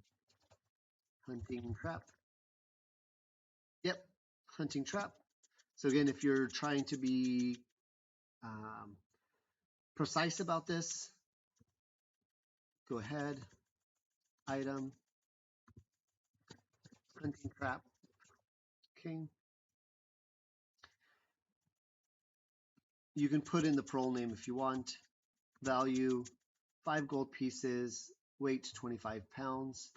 Hunting trap. Yep, hunting trap. So again, if you're trying to be precise about this, go ahead, item, hunting trap. Okay. You can put in the parole name if you want. Value, 5 gold pieces, weight 25 pounds.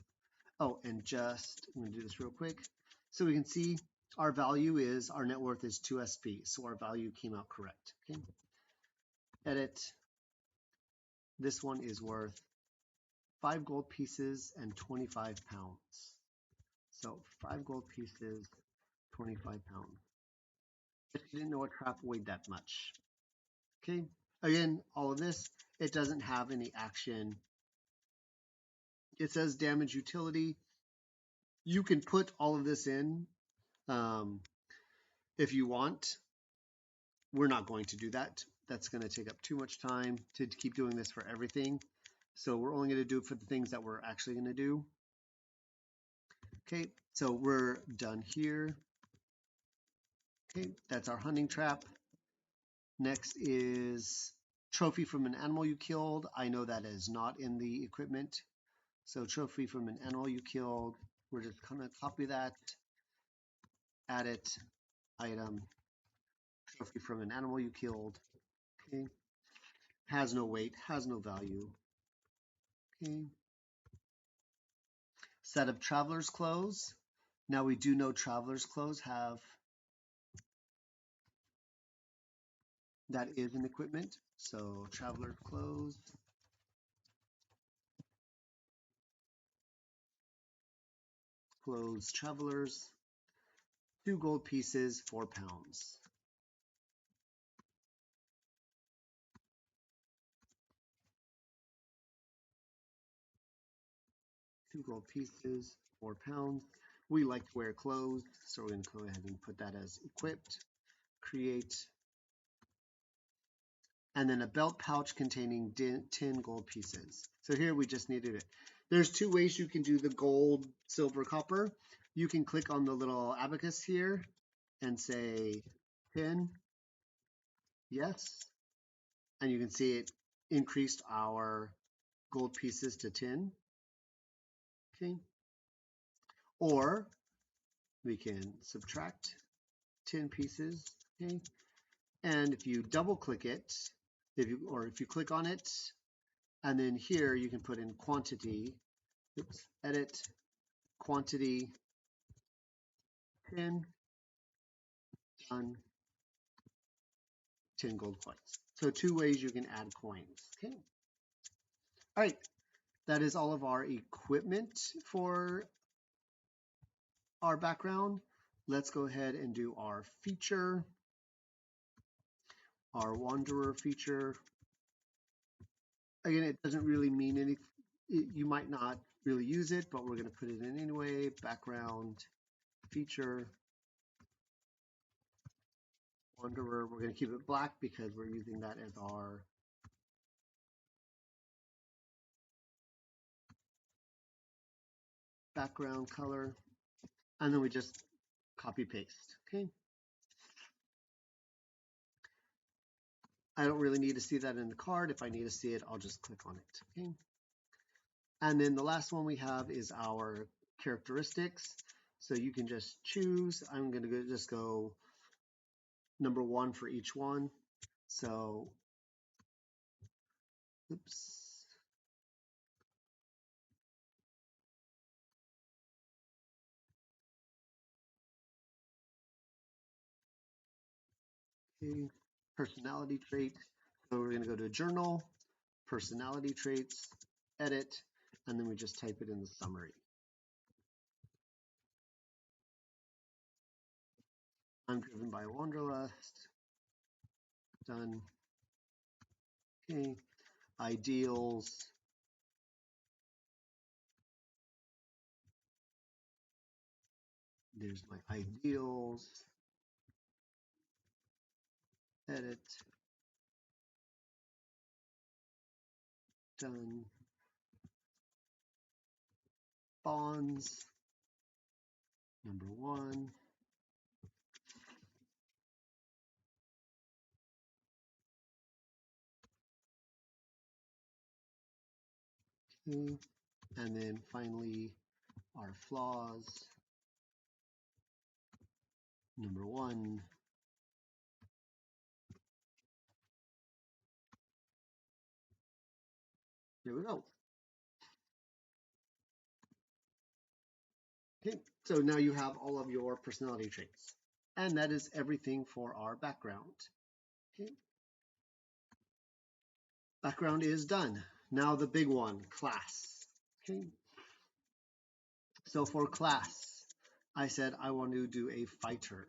Oh, and just, I'm gonna do this real quick. So we can see our value is, our net worth is 2 SP. So our value came out correct, okay? Edit, this one is worth 5 gold pieces and 25 pounds. So 5 gold pieces, 25 pounds. If you didn't know a trap weighed that much. Okay, again, all of this, it doesn't have any action. It says damage utility. You can put all of this in if you want. We're not going to do that. That's going to take up too much time to keep doing this for everything. So we're only going to do it for the things that we're actually going to do. Okay, so we're done here. Okay, that's our hunting trap. Next is trophy from an animal you killed. I know that is not in the equipment. So trophy from an animal you killed. We're just going to copy that, add it, item, trophy from an animal you killed. Okay, has no weight, has no value. Okay. Set of traveler's clothes. Now we do know traveler's clothes have, that is an equipment. So traveler clothes. Clothes travelers. 2 gold pieces, 4 pounds. Two gold pieces, 4 pounds. We like to wear clothes, so we're going to go ahead and put that as equipped. Create. And then a belt pouch containing 10 gold pieces. So here we just needed it. There's 2 ways you can do the gold, silver, copper. You can click on the little abacus here and say 10, yes. And you can see it increased our gold pieces to 10. Okay. Or we can subtract 10 pieces. Okay. And if you double click it, if you click on it, and then here you can put in quantity, oops, edit, quantity, 10, done, 10 gold coins. So 2 ways you can add coins. Okay. All right, that is all of our equipment for our background. Let's go ahead and do our feature, our wanderer feature. Again, it doesn't really mean anything. You might not really use it, but we're going to put it in anyway. Background feature Wanderer, we're going to keep it black because we're using that as our background color. And then we just copy paste. Okay. I don't really need to see that in the card. If I need to see it, I'll just click on it. Okay. And then the last one we have is our characteristics. So you can just choose. I'm going to just go number 1 for each one. So, oops. Okay. Personality trait. So we're going to go to journal, personality traits, edit, and then we just type it in the summary. I'm driven by wanderlust. Done. Okay. Ideals. There's my ideals. Edit. Done. Bonds. Number 1. Okay. And then finally, our flaws. Number 1. There we go. Okay, so now you have all of your personality traits. And that is everything for our background. Okay. Background is done. Now the big one, class. Okay. So for class, I said I want to do a fighter.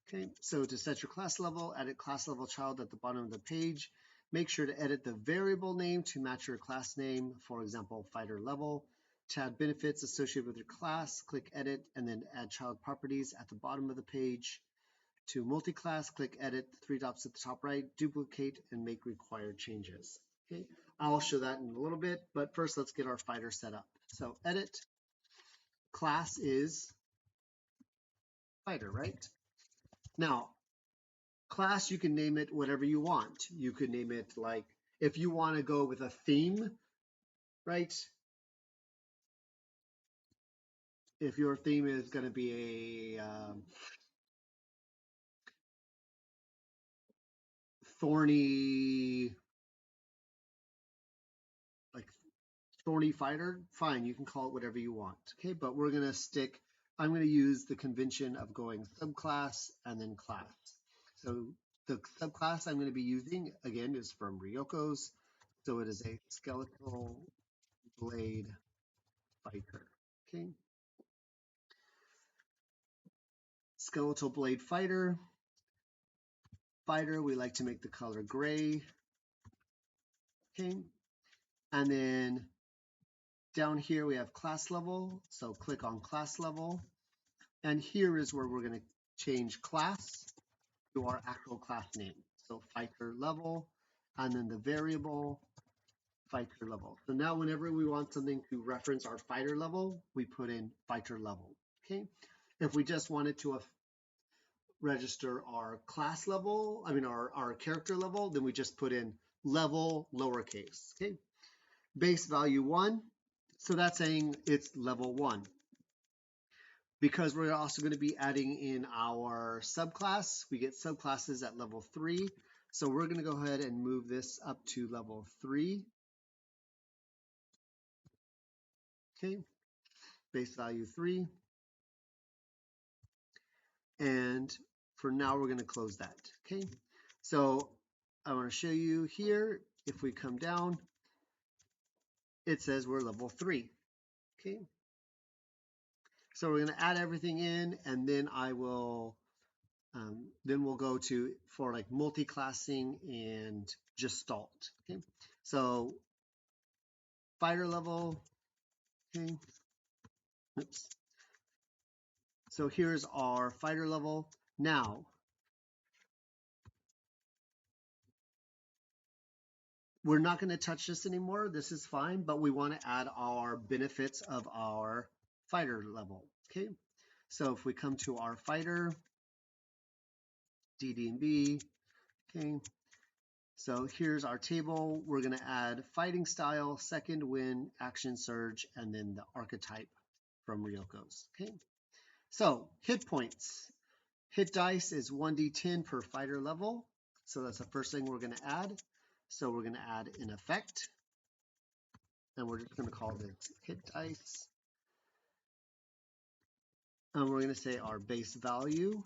Okay, so to set your class level, edit class level child at the bottom of the page. Make sure to edit the variable name to match your class name, for example, fighter level. To add benefits associated with your class, click edit and then add child properties at the bottom of the page. To multi-class, click edit, 3 dots at the top right, duplicate and make required changes. Okay, I'll show that in a little bit, but first let's get our fighter set up. So edit, class is fighter, right? Now, class, you can name it whatever you want. You could name it like, if you want to go with a theme, right? If your theme is going to be a thorny, like thorny fighter, fine, you can call it whatever you want. Okay, but we're going to stick, I'm going to use the convention of going subclass and then class. So the subclass I'm going to be using, again, is from Ryoko's. So it is a skeletal blade fighter. Okay. Skeletal blade fighter. Fighter, we like to make the color gray. Okay. And then down here we have class level. So click on class level. And here is where we're going to change class to our actual class name. So fighter level, and then the variable fighter level. So now whenever we want something to reference our fighter level, we put in fighter level. Okay. If we just wanted to register our class level, our character level, then we just put in level lowercase. Okay. Base value 1. So that's saying it's level 1. Because we're also going to be adding in our subclass, we get subclasses at level 3. So we're going to go ahead and move this up to level 3. Okay. Base value 3. And for now, we're going to close that. Okay. So I want to show you here, if we come down, it says we're level 3. Okay. So we're going to add everything in, and then I will, then we'll go to for like multi-classing and Gestalt. Okay. So fighter level. Okay. Oops. So here's our fighter level. Now, we're not going to touch this anymore. This is fine, but we want to add our benefits of our fighter level. Okay, so if we come to our fighter, DD&B, okay, so here's our table. We're going to add fighting style, second wind, action surge, and then the archetype from Ryoko's. Okay, so hit points. Hit dice is 1d10 per fighter level. So that's the first thing we're going to add. So we're going to add an effect. And we're just going to call this hit dice. And we're going to say our base value.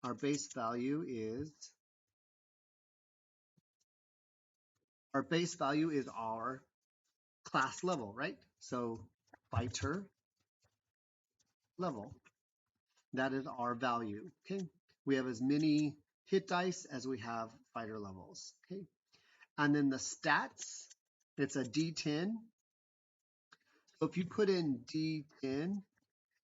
Our base value is our class level, right? So fighter level. That is our value. Okay. We have as many hit dice as we have fighter levels. Okay. And then the stats, it's a D10. So if you put in D10,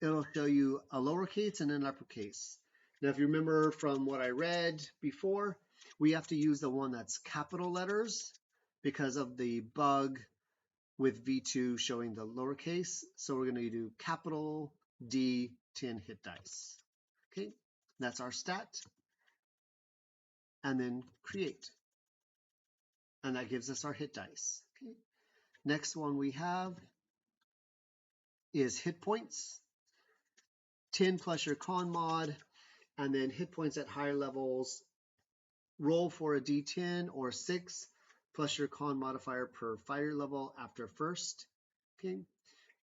it'll show you a lowercase and an uppercase. Now, if you remember from what I read before, we have to use the one that's capital letters because of the bug with V2 showing the lowercase. So we're going to do capital D10 hit dice. Okay, that's our stat. And then create. And that gives us our hit dice. Okay. Next one we have is hit points. 10 plus your con mod, and then hit points at higher levels. Roll for a D10 or 6 plus your con modifier per fighter level after first. Okay.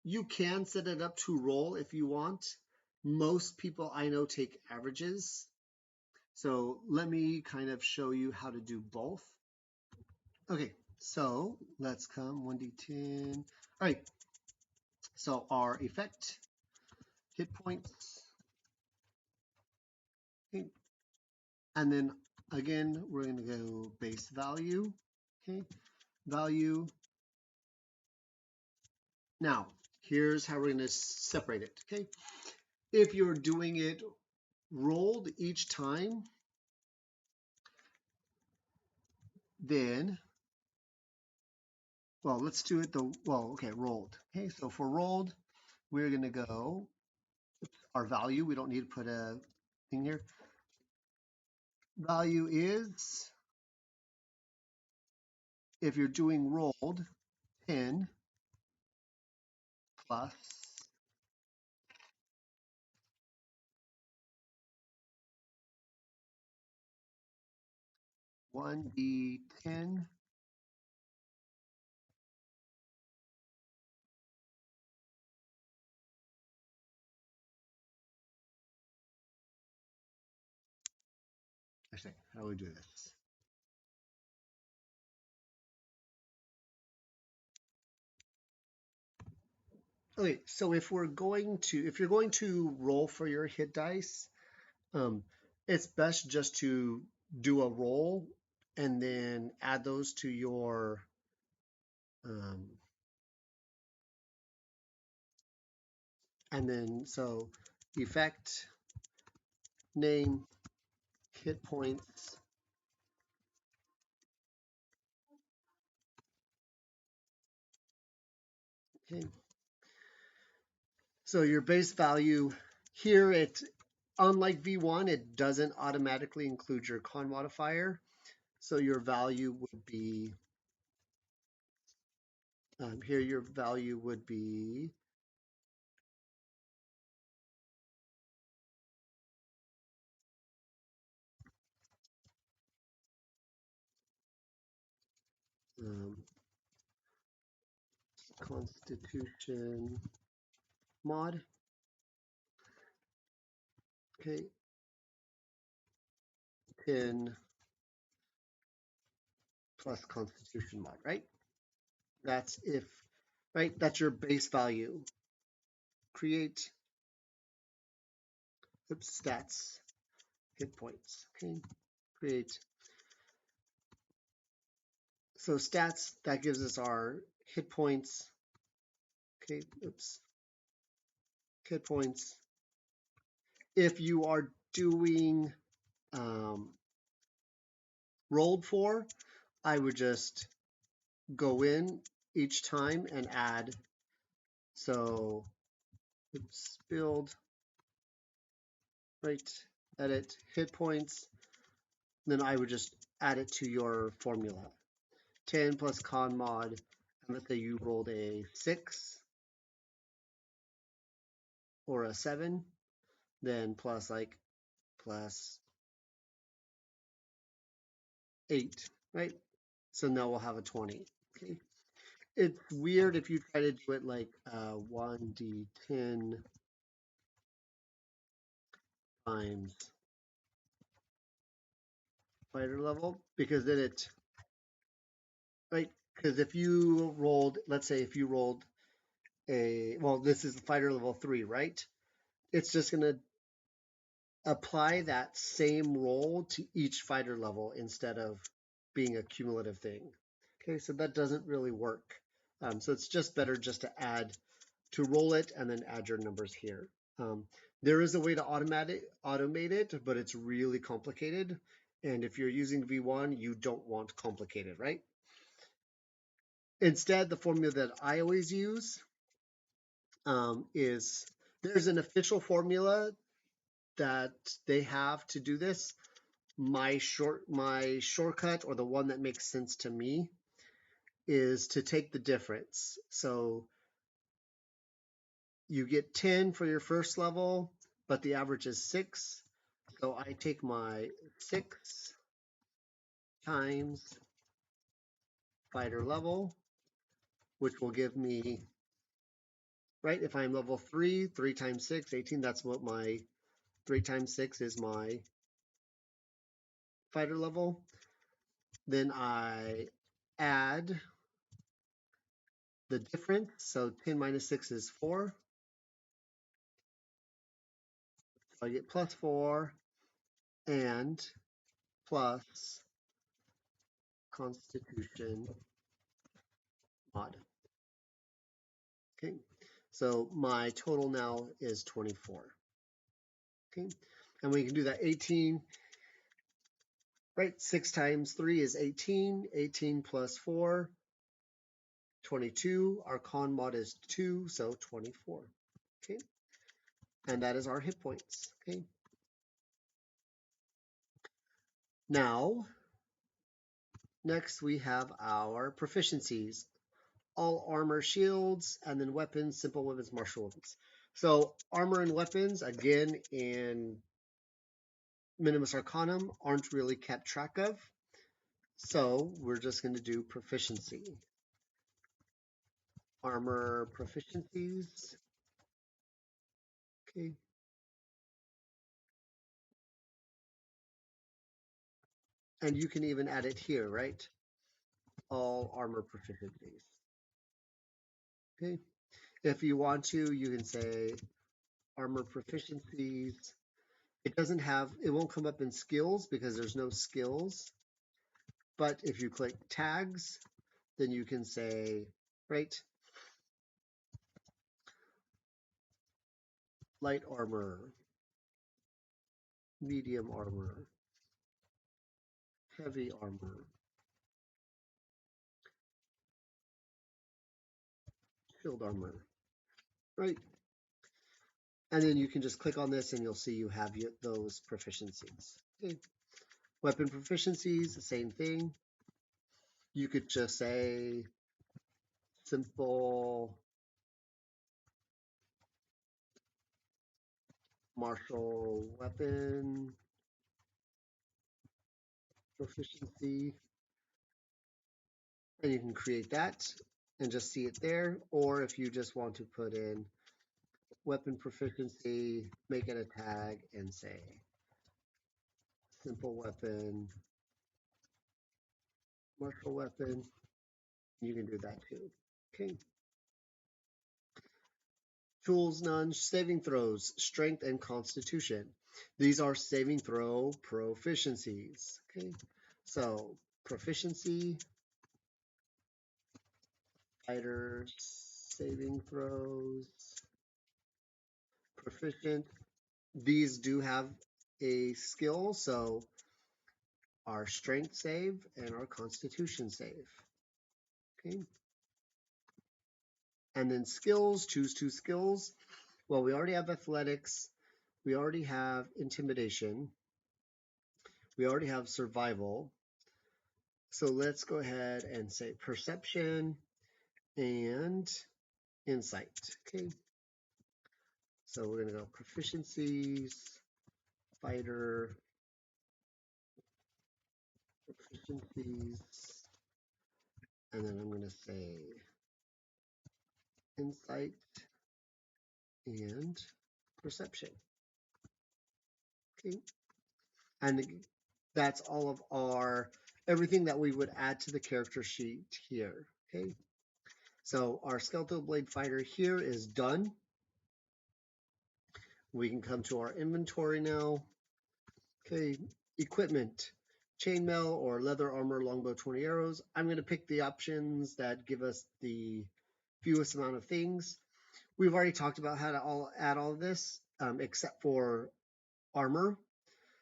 You can set it up to roll if you want. Most people I know take averages. So let me kind of show you how to do both. Okay, so let's come 1d10. All right, so our effect, hit points. Okay. And then again, we're going to go base value. Okay, value. Now, here's how we're going to separate it. Okay, if you're doing it rolled each time, then, well, let's do it rolled. Okay, so for rolled, we're going to go our value. We don't need to put a thing here. Value is, if you're doing rolled, 10 plus 1d10 actually, how do we do this? Okay, so if you're going to roll for your hit dice, it's best just to do a roll and then add those to your and then so effect, name, hit points. Okay. So your base value here, unlike V1, it doesn't automatically include your con modifier. So your value would be, here your value would be Constitution mod. Okay. 10 plus Constitution mod, right? That's if, right? That's your base value. Create, stats, hit points. Okay. Create. So stats, that gives us our hit points. Okay. Hit points. If you are doing rolled for, I would just go in each time and add. So oops, build, right, edit, hit points. Then I would just add it to your formula. 10 plus con mod, and let's say you rolled a 6 or a 7, then plus like plus 8, right? So now we'll have a 20. Okay. It's weird if you try to do it like 1d10 times fighter level, because then it, right? Because if you rolled, let's say if you rolled a, well, this is fighter level 3, right? It's just going to apply that same roll to each fighter level instead of being a cumulative thing. Okay, so that doesn't really work. So it's just better just to add, to roll it and then add your numbers here. There is a way to automate it, but it's really complicated. And if you're using V1, you don't want complicated, right? Instead, the formula that I always use is, there's an official formula that they have to do this. My shortcut, or the one that makes sense to me, is to take the difference. So you get 10 for your first level, but the average is 6. So I take my 6 times fighter level, which will give me, right, if I'm level 3, 3 times 6, 18, that's what my 3 times 6 is my fighter level. Then I add the difference. So 10 minus 6 is 4. So I get plus 4 and plus Constitution mod. Okay, so my total now is 24. Okay, and we can do that 18, right? 6 times 3 is 18. 18 plus 4, 22. Our con mod is 2, so 24. Okay, and that is our hit points. Okay, now next we have our proficiencies. All armor, shields, and then weapons, simple weapons, martial weapons. So armor and weapons, again, in Minimus Arcanum, aren't really kept track of. So we're just going to do proficiency. Armor proficiencies. Okay. And you can even add it here, right? All armor proficiencies. Okay. If you want to, you can say armor proficiencies. It doesn't have, it won't come up in skills because there's no skills. But if you click tags, then you can say, right, light armor, medium armor, heavy armor, shield armor, right? And then you can just click on this and you'll see you have those proficiencies. Okay. Weapon proficiencies, the same thing. You could just say simple martial weapon proficiency, and you can create that and just see it there. Or if you just want to put in weapon proficiency, make it a tag and say simple weapon, martial weapon, you can do that too. Okay. Tools, none, saving throws, strength and constitution. These are saving throw proficiencies. Okay. So proficiency, fighters, saving throws, proficient. These do have a skill, so our strength save and our constitution save. Okay. And then skills, choose 2 skills. Well, we already have athletics. We already have intimidation. We already have survival. So let's go ahead and say perception and insight. Okay. So we're going to go proficiencies, fighter, proficiencies, and then I'm going to say insight and perception. Okay. And that's all of our, everything that we would add to the character sheet here. Okay. So our skeletal blade fighter here is done. We can come to our inventory now. Okay, equipment, chainmail or leather armor, longbow, 20 arrows. I'm going to pick the options that give us the fewest amount of things. We've already talked about how to add all of this, except for armor.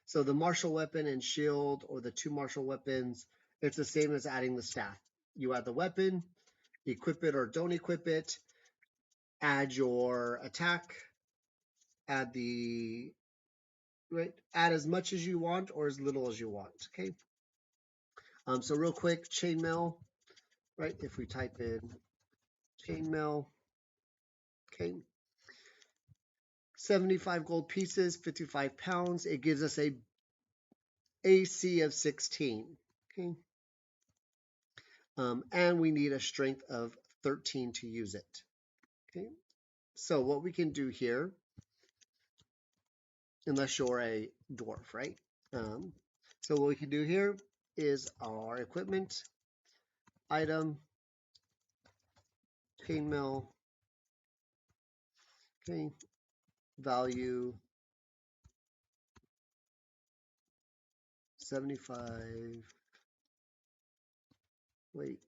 So the martial weapon and shield, or the 2 martial weapons, it's the same as adding the staff. You add the weapon, equip it or don't equip it, add your attack, add the, right, add as much as you want or as little as you want, okay? So real quick, chainmail, right? If we type in chainmail, okay, 75 gold pieces, 55 pounds. It gives us a AC of 16, okay? And we need a strength of 13 to use it, okay? So what we can do here, unless you're a dwarf, right? So what we can do here is our equipment, item, chainmail, okay, value 75, weight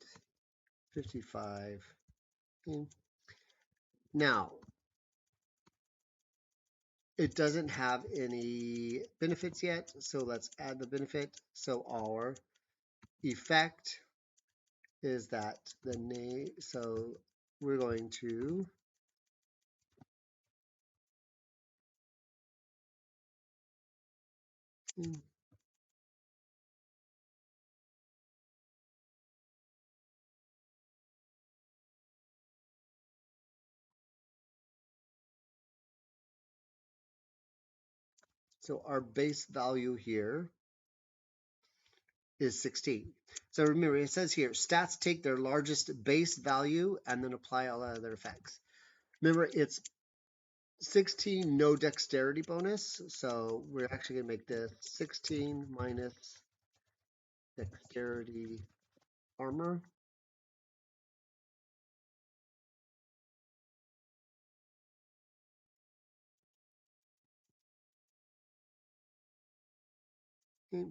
55. Okay. Now, it doesn't have any benefits yet, so let's add the benefit. So our effect is that the name, so we're going to so our base value here is 16. So remember, it says here, stats take their largest base value and then apply all other effects. Remember, it's 16, no dexterity bonus. So we're actually going to make this 16 minus dexterity armor. Okay.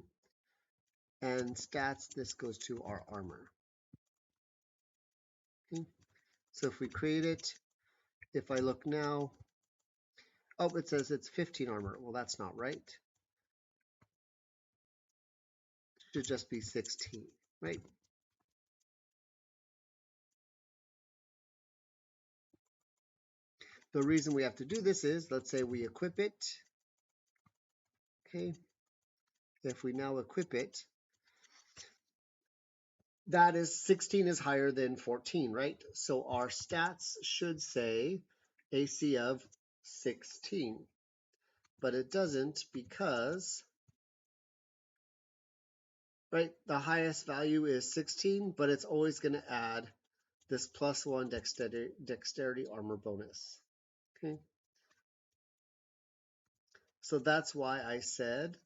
And stats, this goes to our armor. Okay. So if we create it, if I look now, oh, it says it's 15 armor. Well, that's not right. It should just be 16, right? The reason we have to do this is, let's say we equip it. Okay. If we now equip it, that is 16 is higher than 14, right? So our stats should say AC of 16, but it doesn't because, right, the highest value is 16, but it's always going to add this +1 dexterity armor bonus. Okay. So that's why I said,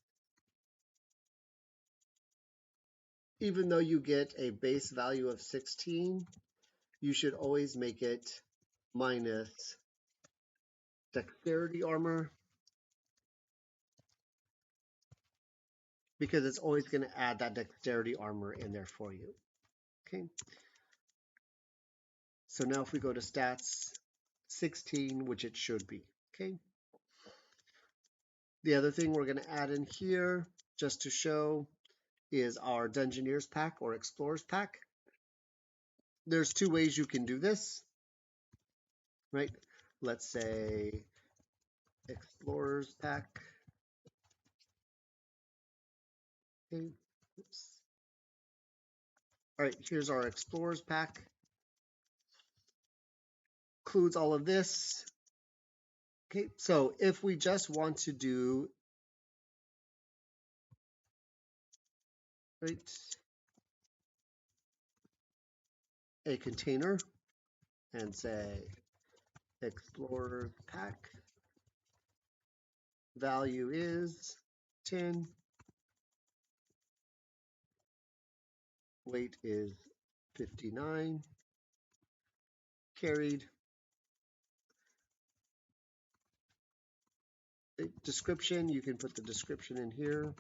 even though you get a base value of 16, you should always make it minus dexterity armor, because it's always going to add that dexterity armor in there for you. Okay. So now if we go to stats 16, which it should be. Okay. The other thing we're going to add in here, just to show, is our Dungeoneers pack or Explorers pack. there's two ways you can do this, right? Let's say Explorers Pack. Okay. Oops. All right, here's our Explorers Pack. Includes all of this. Okay, so if we just want to do, right, a container and say Explorer Pack, value is 10, weight is 59, carried. Description, you can put the description in here.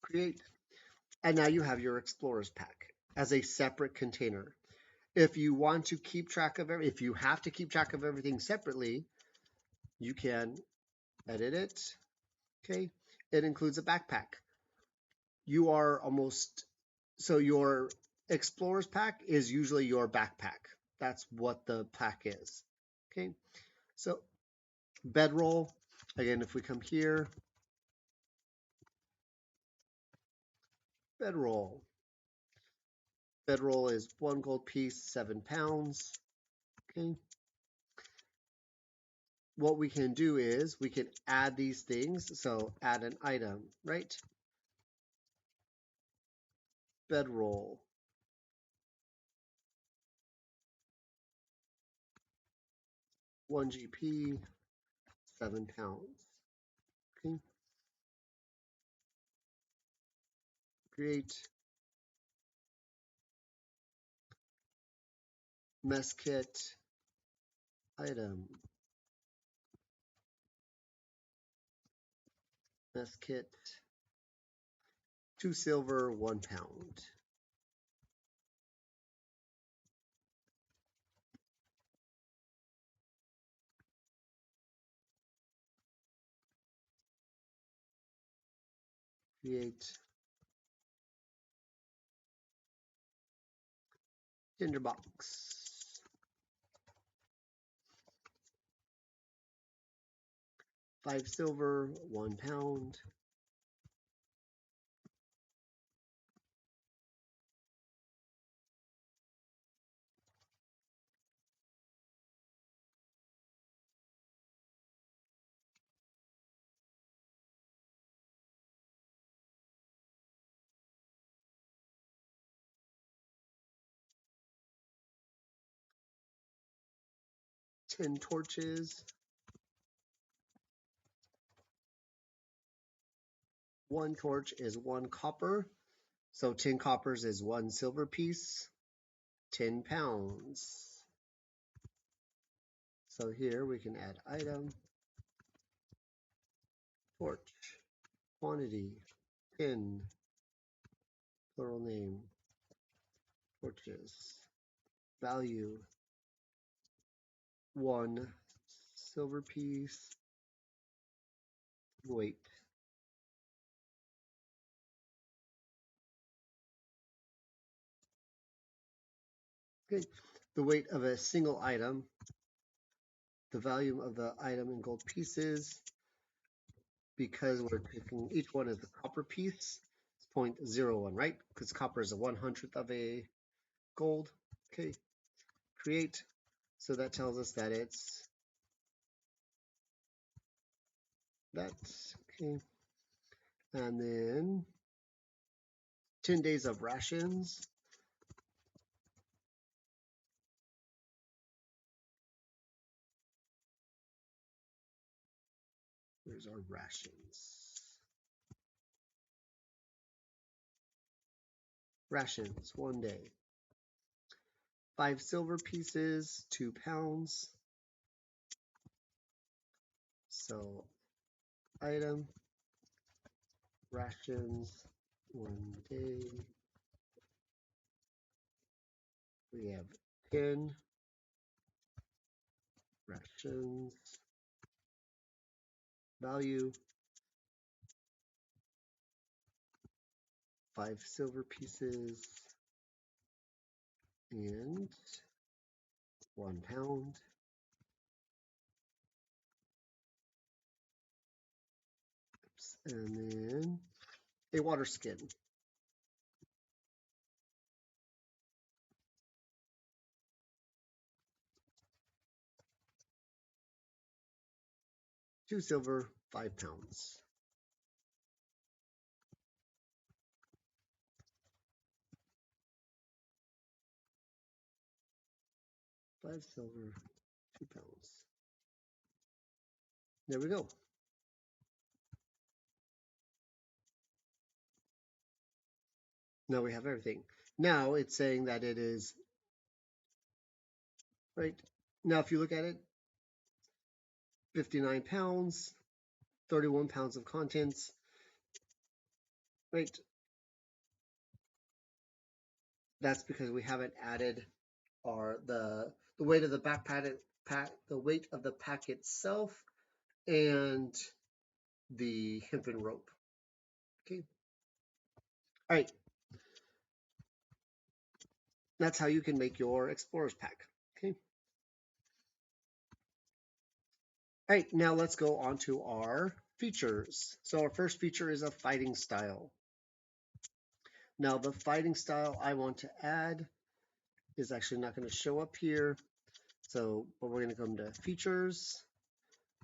Create, and now you have your Explorers Pack as a separate container. If you want to keep track of if you have to keep track of everything separately, you can edit it. Okay, it includes a backpack. You are almost, so your Explorers Pack is usually your backpack. That's what the pack is. Okay, so bedroll, again, if we come here, bedroll. Bedroll is 1 gold piece, 7 pounds. Okay. What we can do is we can add these things. So add an item, right? Bedroll. 1 GP, 7 pounds. Okay. Create mess kit item. Mess kit, 2 silver, 1 pound. Create tinderbox. 5 silver, 1 pound. Ten torches. 1 torch is 1 copper. So 10 coppers is 1 silver piece. 10 pounds. So here we can add item, torch, quantity, 10, plural name, torches, value, 1 silver piece, weight. Okay, the weight of a single item, the value of the item in gold pieces, because we're taking each one as a copper piece, it's 0.01, right? Because copper is a 1/100th of a gold. Okay, create. So that tells us that it's that. Okay, and then 10 days of rations. Where's our rations? Rations, 1 day. 5 silver pieces, 2 pounds. So item, rations, 1 day. We have 10 rations. Value, 5 silver pieces and 1 pound. And then a water skin. Two silver, 5 pounds. Five silver, 2 pounds. There we go. Now we have everything. Now it's saying that it is, right? Now if you look at it, 59 pounds, 31 pounds of contents, right? That's because we haven't added the weight of the the weight of the pack itself and the hempen rope. Okay. All right. That's how you can make your explorer's pack. Okay. All right, now let's go on to our features. So our first feature is a fighting style. Now the fighting style I want to add is actually not going to show up here. So, but we're going to come to features,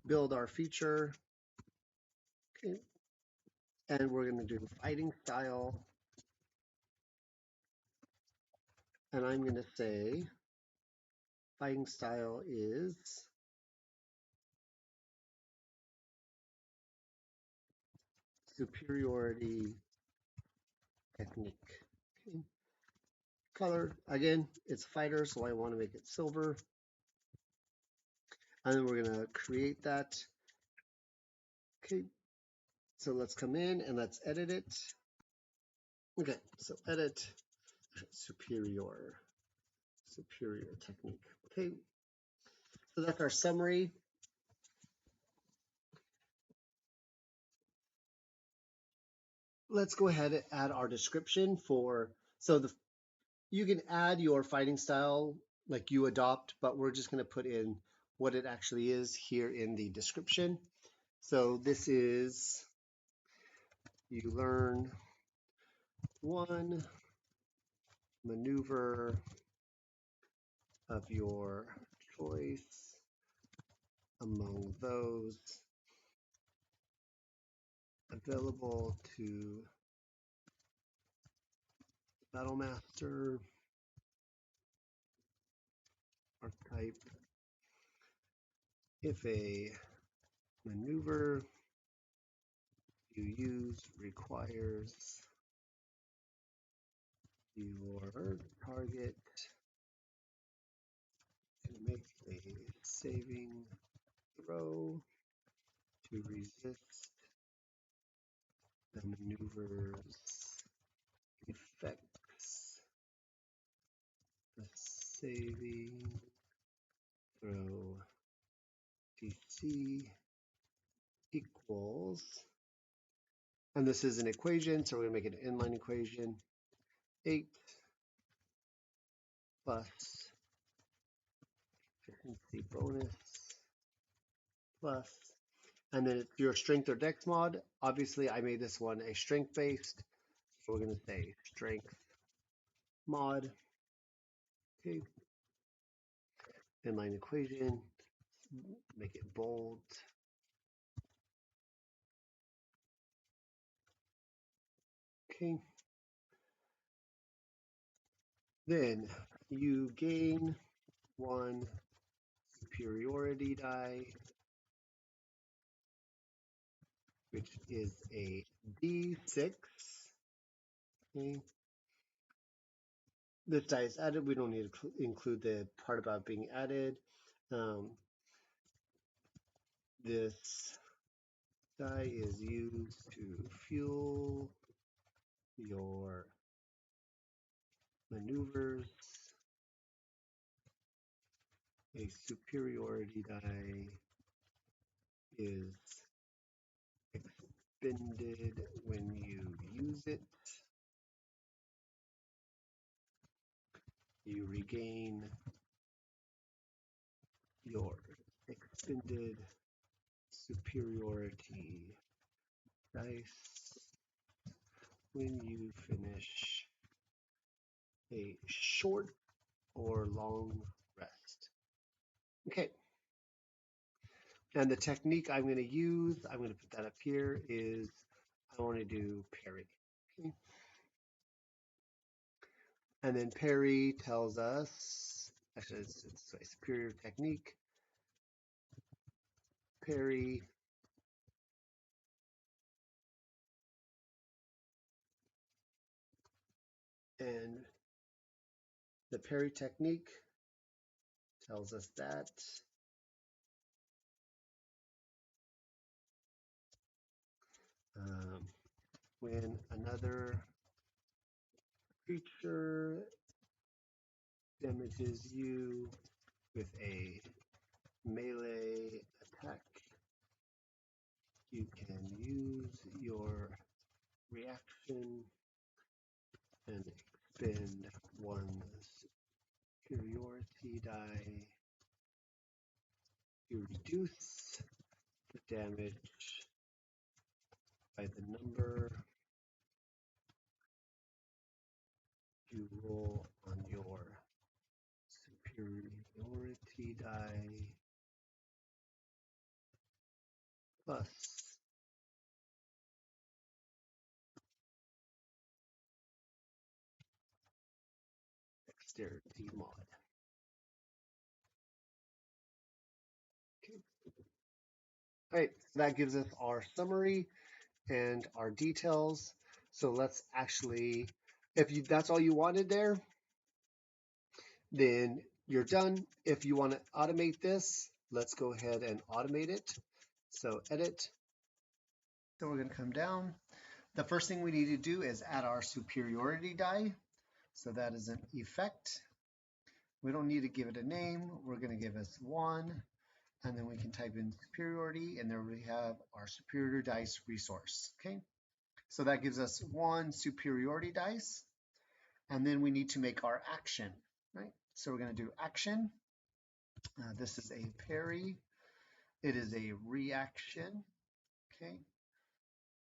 build our feature, okay, and we're going to do fighting style. And I'm going to say fighting style is superiority technique. Okay. Color, again, it's fighter, so I want to make it silver. And then we're going to create that. Okay, so let's come in and let's edit it. Okay, so edit superior technique. Okay, so that's our summary. Let's go ahead and add our description for, so you can add your fighting style like you adopt, but we're just going to put in what it actually is here in the description. So this is, you learn one maneuver of your choice among those available to Battlemaster archetype if a maneuver you use requires your target to make a saving throw to resist the maneuver's effects. The saving throw DC equals, and this is an equation, so we're going to make it an inline equation, 8 plus efficiency bonus plus, and then it's your strength or dex mod. Obviously, I made this one a strength based, so we're going to say strength mod. Okay, inline equation, make it bold. Okay, then you gain 1 superiority die, which is a D6. Okay. This die is added. We don't need to include the part about being added. This die is used to fuel your maneuvers. A superiority die is expended when you use it. you regain your extended superiority dice when you finish a short or long rest. Okay. And the technique I'm going to use, I'm going to put that up here, is I want to do parry. Okay. And then parry tells us, actually it's a superior technique. Parry and the parry technique tells us that when another creature damages you with a melee attack, you can use your reaction and expend one superiority die to reduce the damage by the number you roll on your superiority die plus dexterity mod. Okay. All right, so that gives us our summary and our details. So let's actually, if that's all you wanted there, then you're done. If you want to automate this, let's go ahead and automate it. So edit. So we're going to come down. The first thing we need to do is add our superiority die. So that is an effect. We don't need to give it a name. We're going to give us 1, and then we can type in superiority, and there we have our superior dice resource. Okay, so that gives us 1 superiority dice, and then we need to make our action, right? So we're going to do action. This is a parry. It is a reaction. Okay,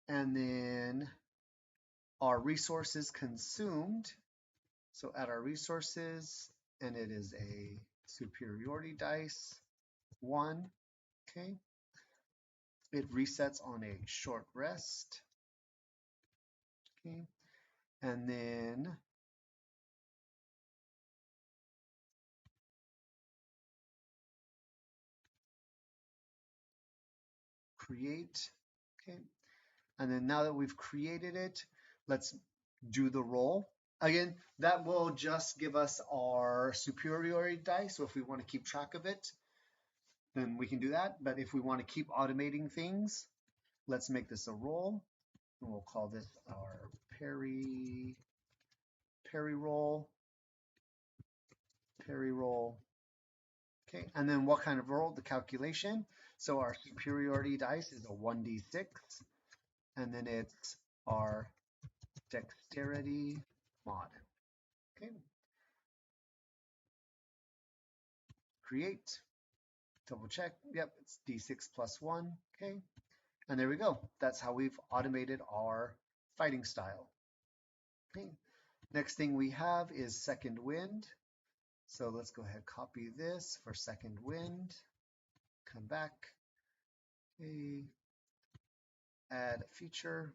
and then our resources consumed. So add our resources, and it is a superiority dice 1. Okay, it resets on a short rest. Okay, and then create. Okay, and then now that we've created it, let's do the roll. Again, that will just give us our superiority dice. So if we want to keep track of it, then we can do that. But if we want to keep automating things, let's make this a roll. And we'll call this our parry roll. Parry roll. Okay, and then what kind of roll? The calculation. So our superiority dice is a 1d6, and then it's our dexterity mod. Okay. Create. Double check. Yep, it's d6 plus 1. Okay. And there we go. That's how we've automated our fighting style. Okay. Next thing we have is second wind. So let's go ahead, copy this for second wind. Come back. Okay. Add a feature.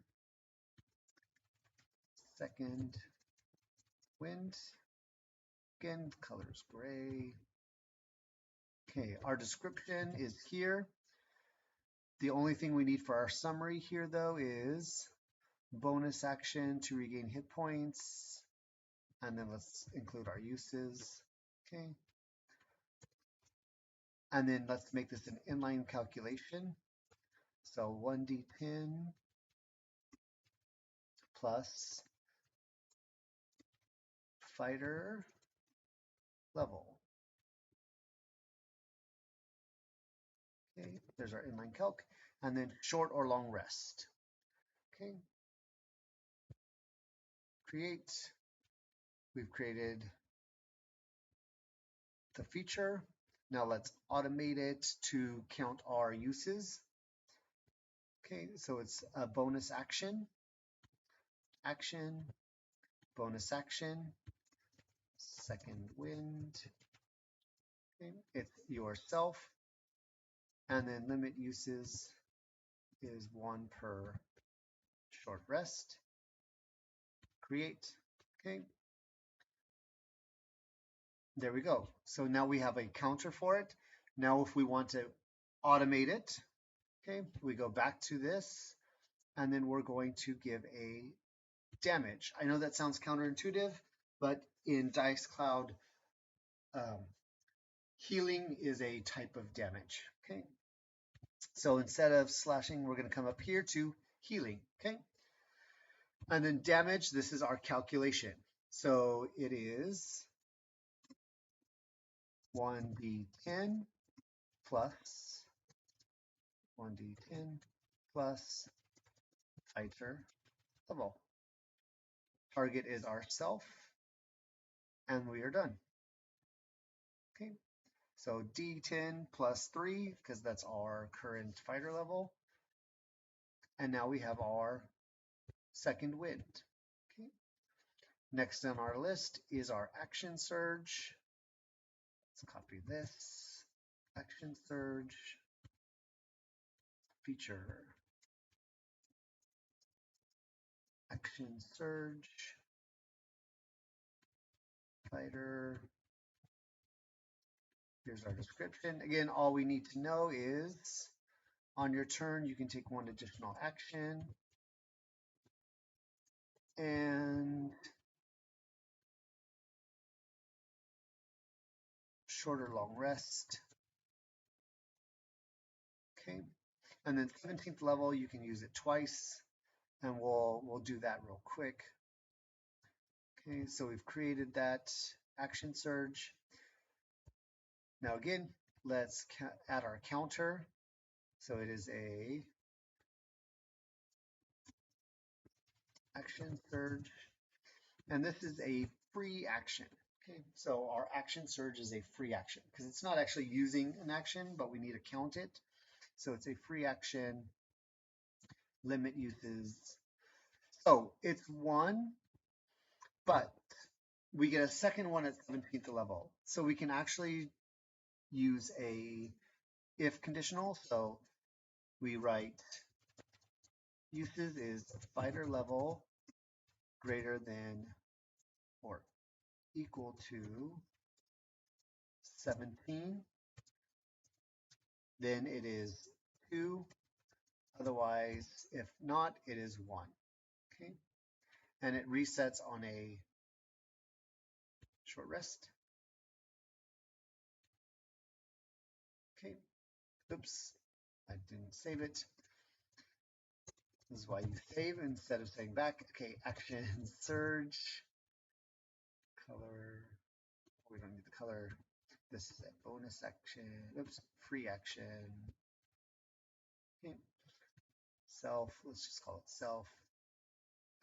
Second wind. Again, color is gray. Okay, our description is here. The only thing we need for our summary here, though, is bonus action to regain hit points. And then let's include our uses. Okay. And then let's make this an inline calculation. So 1d10 plus fighter level. Okay, there's our inline calc. And then short or long rest. Okay. Create. We've created the feature. Now let's automate it to count our uses. Okay, so it's a bonus action, action, bonus action, second wind. Okay, it's yourself, and then limit uses is 1 per short rest. Create. Okay, there we go. So now we have a counter for it. Now if we want to automate it, okay, we go back to this, and then we're going to give a damage. I know that sounds counterintuitive, but in DiceCloud, healing is a type of damage. Okay, so instead of slashing, we're going to come up here to healing. Okay, and then damage, this is our calculation. So it is 1d10 plus 1d10 plus fighter level. Target is ourself, and we are done. Okay, so d10 plus 3, because that's our current fighter level. And now we have our second wind. Okay. Next on our list is our action surge. Let's copy this. Action surge feature. Action surge fighter. Here's our description. Again, all we need to know is on your turn, you can take 1 additional action and shorter long rest. Okay. And then 17th level, you can use it twice, and we'll do that real quick. Okay, so we've created that action surge. Now again, let's add our counter. So it is a action surge, and this is a free action. Okay, so our action surge is a free action because it's not actually using an action, but we need to count it. So it's a free action. Limit uses. So it's 1, but we get a second one at 17th level. So we can actually use a if conditional. So we write uses is fighter level greater than or equal to 17. Then it is 2. Otherwise, if not, it is 1. Okay. And it resets on a short rest. Okay. Oops. I didn't save it. This is why you save instead of saying back. Okay, action surge. Color. We don't need the color. This is a bonus action. Oops, free action. Okay. Self, let's just call it self.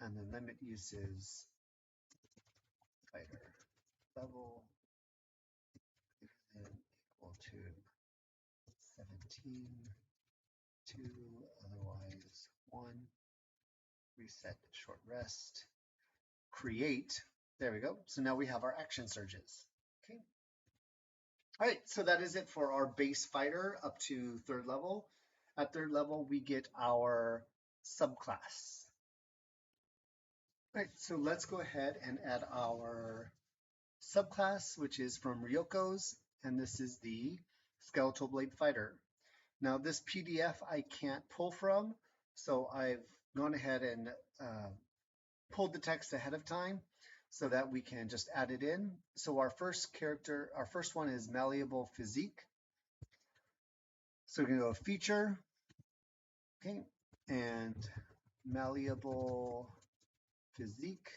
And the limit uses fighter level equal to 17, 2, otherwise 1. Reset short rest. Create. There we go. So now we have our action surges. Okay. All right, so that is it for our base fighter up to 3rd level. At 3rd level, we get our subclass. All right, so let's go ahead and add our subclass, which is from Ryoko's, and this is the Skeletal Blade Fighter. Now this PDF I can't pull from, so I've gone ahead and pulled the text ahead of time so that we can just add it in. So our first character, our first one is Malleable Physique. So we're going to go feature, okay, and Malleable Physique.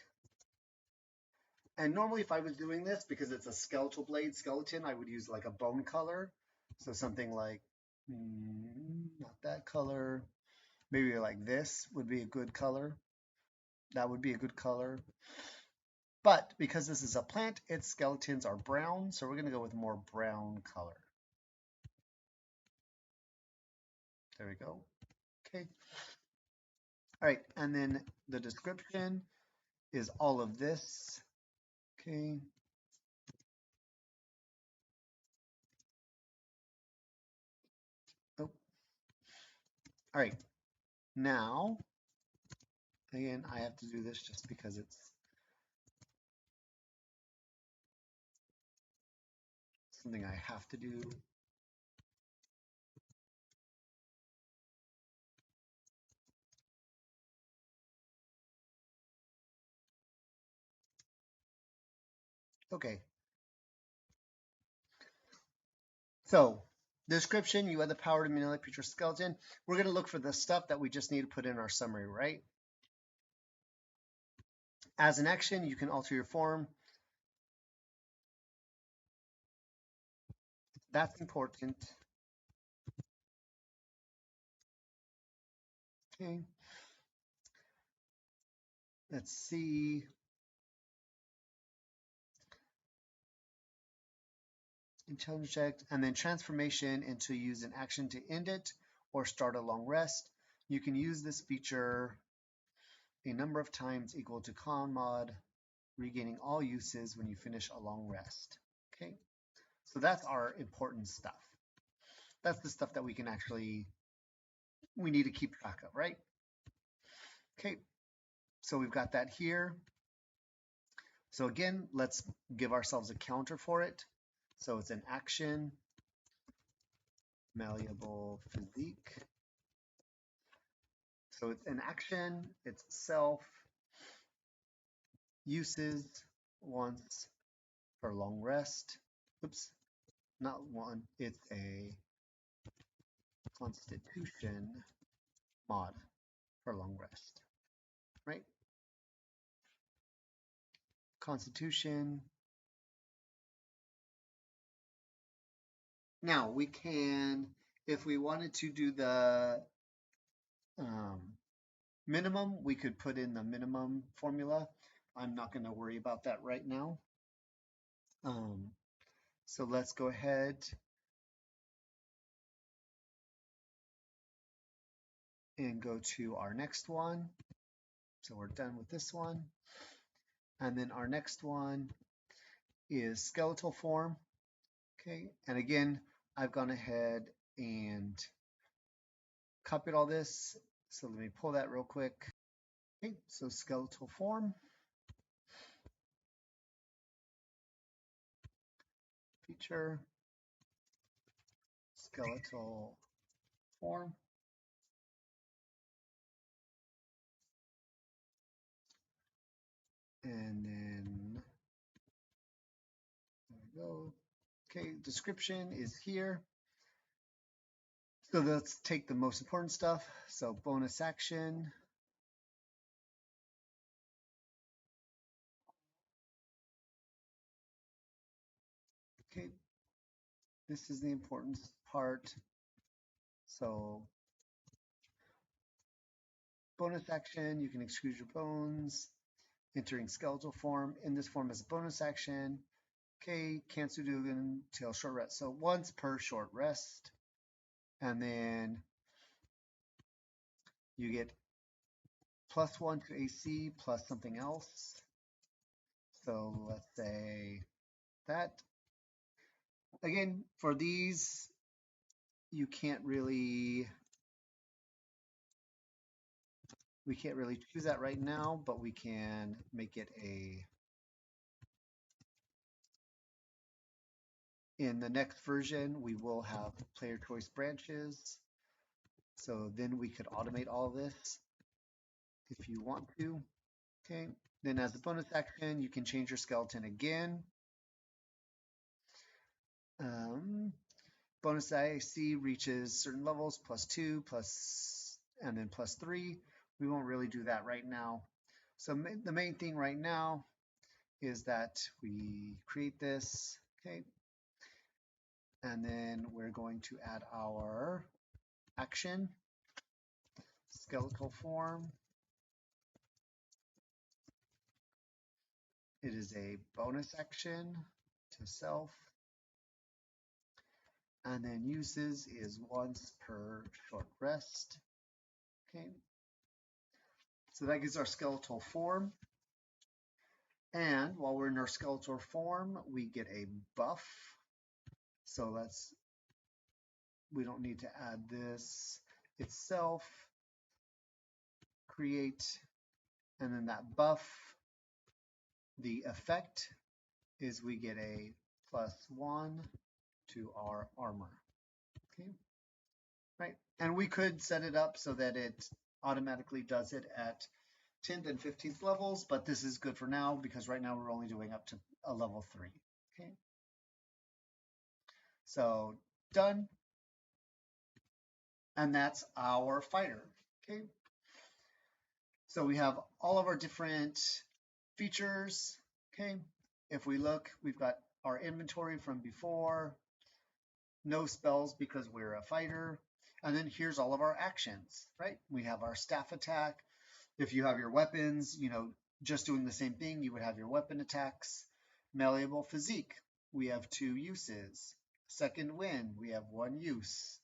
And normally if I was doing this, because it's a skeletal blade skeleton, I would use like a bone color. So something like, not that color, maybe like this would be a good color. That would be a good color. But because this is a plant, its skeletons are brown, so we're going to go with more brown color. There we go. Okay. All right, and then the description is all of this. Okay. Oh. All right. Now, again, I have to do this just because it's something I have to do. Okay. So, description, you have the power to manipulate your skeleton. We're going to look for the stuff that we just need to put in our summary, right? As an action, you can alter your form. That's important. Okay. Let's see. Intelligence check, and then transformation into use an action to end it or start a long rest. You can use this feature a number of times equal to con mod, regaining all uses when you finish a long rest. Okay, so that's our important stuff. That's the stuff that we can actually, we need to keep track of, right? Okay, so we've got that here. So again, let's give ourselves a counter for it. So it's an action, malleable physique. So it's an action, it's self, uses once for long rest. Oops, not one, it's a constitution mod for long rest, right? Constitution. Now we can, if we wanted to do the minimum, we could put in the minimum formula. I'm not going to worry about that right now. So let's go ahead and go to our next one. So we're done with this one. And then our next one is skeletal form. Okay, and again, I've gone ahead and copied all this. So let me pull that real quick. Okay, so skeletal form. Feature. Skeletal form. And then there we go. Okay, description is here. So let's take the most important stuff. So bonus action. Okay, this is the important part. So bonus action, you can extrude your bones, entering skeletal form. In this form as a bonus action. Okay, cancel Dugan till short rest. So once per short rest. And then you get +1 to AC plus something else. So let's say that. Again, for these, you can't really, we can't really choose that right now, but we can make it a, in the next version, we will have player choice branches. So then we could automate all this if you want to. Okay, then as a bonus action, you can change your skeleton again. Bonus IC reaches certain levels, +2, and then +3. We won't really do that right now. So the main thing right now is that we create this, okay? And then we're going to add our action, skeletal form. It is a bonus action to self. And then uses is once per short rest. Okay. So that gives our skeletal form. And while we're in our skeletal form, we get a buff. So we don't need to add this itself. Create, and then that buff, the effect is we get a +1 to our armor. Okay, right? And we could set it up so that it automatically does it at 10th and 15th levels, but this is good for now because right now we're only doing up to a level 3. Okay, so done. And that's our fighter. Okay, so we have all of our different features. Okay, if we look, we've got our inventory from before, no spells because we're a fighter, and then here's all of our actions, right? We have our staff attack. If you have your weapons, just doing the same thing, you would have your weapon attacks. Malleable physique, we have 2 uses. Second wind, we have 1 use.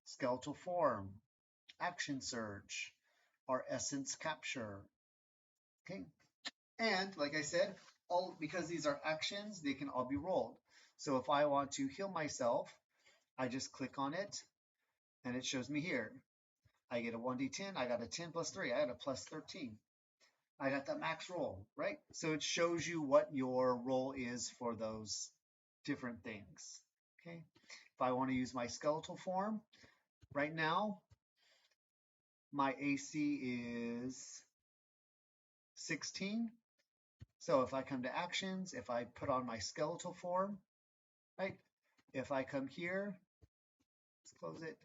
Skeletal form, action surge, our essence capture. Okay, and like I said, because these are actions, they can all be rolled. So if I want to heal myself, I just click on it and it shows me here. I get a 1d10, I got a 10 plus 3, I got a plus 13. I got that max roll, right? So it shows you what your roll is for those different things. Okay. If I want to use my skeletal form, right now, my AC is 16. So if I come to actions, if I put on my skeletal form, right? If I come here, let's close it,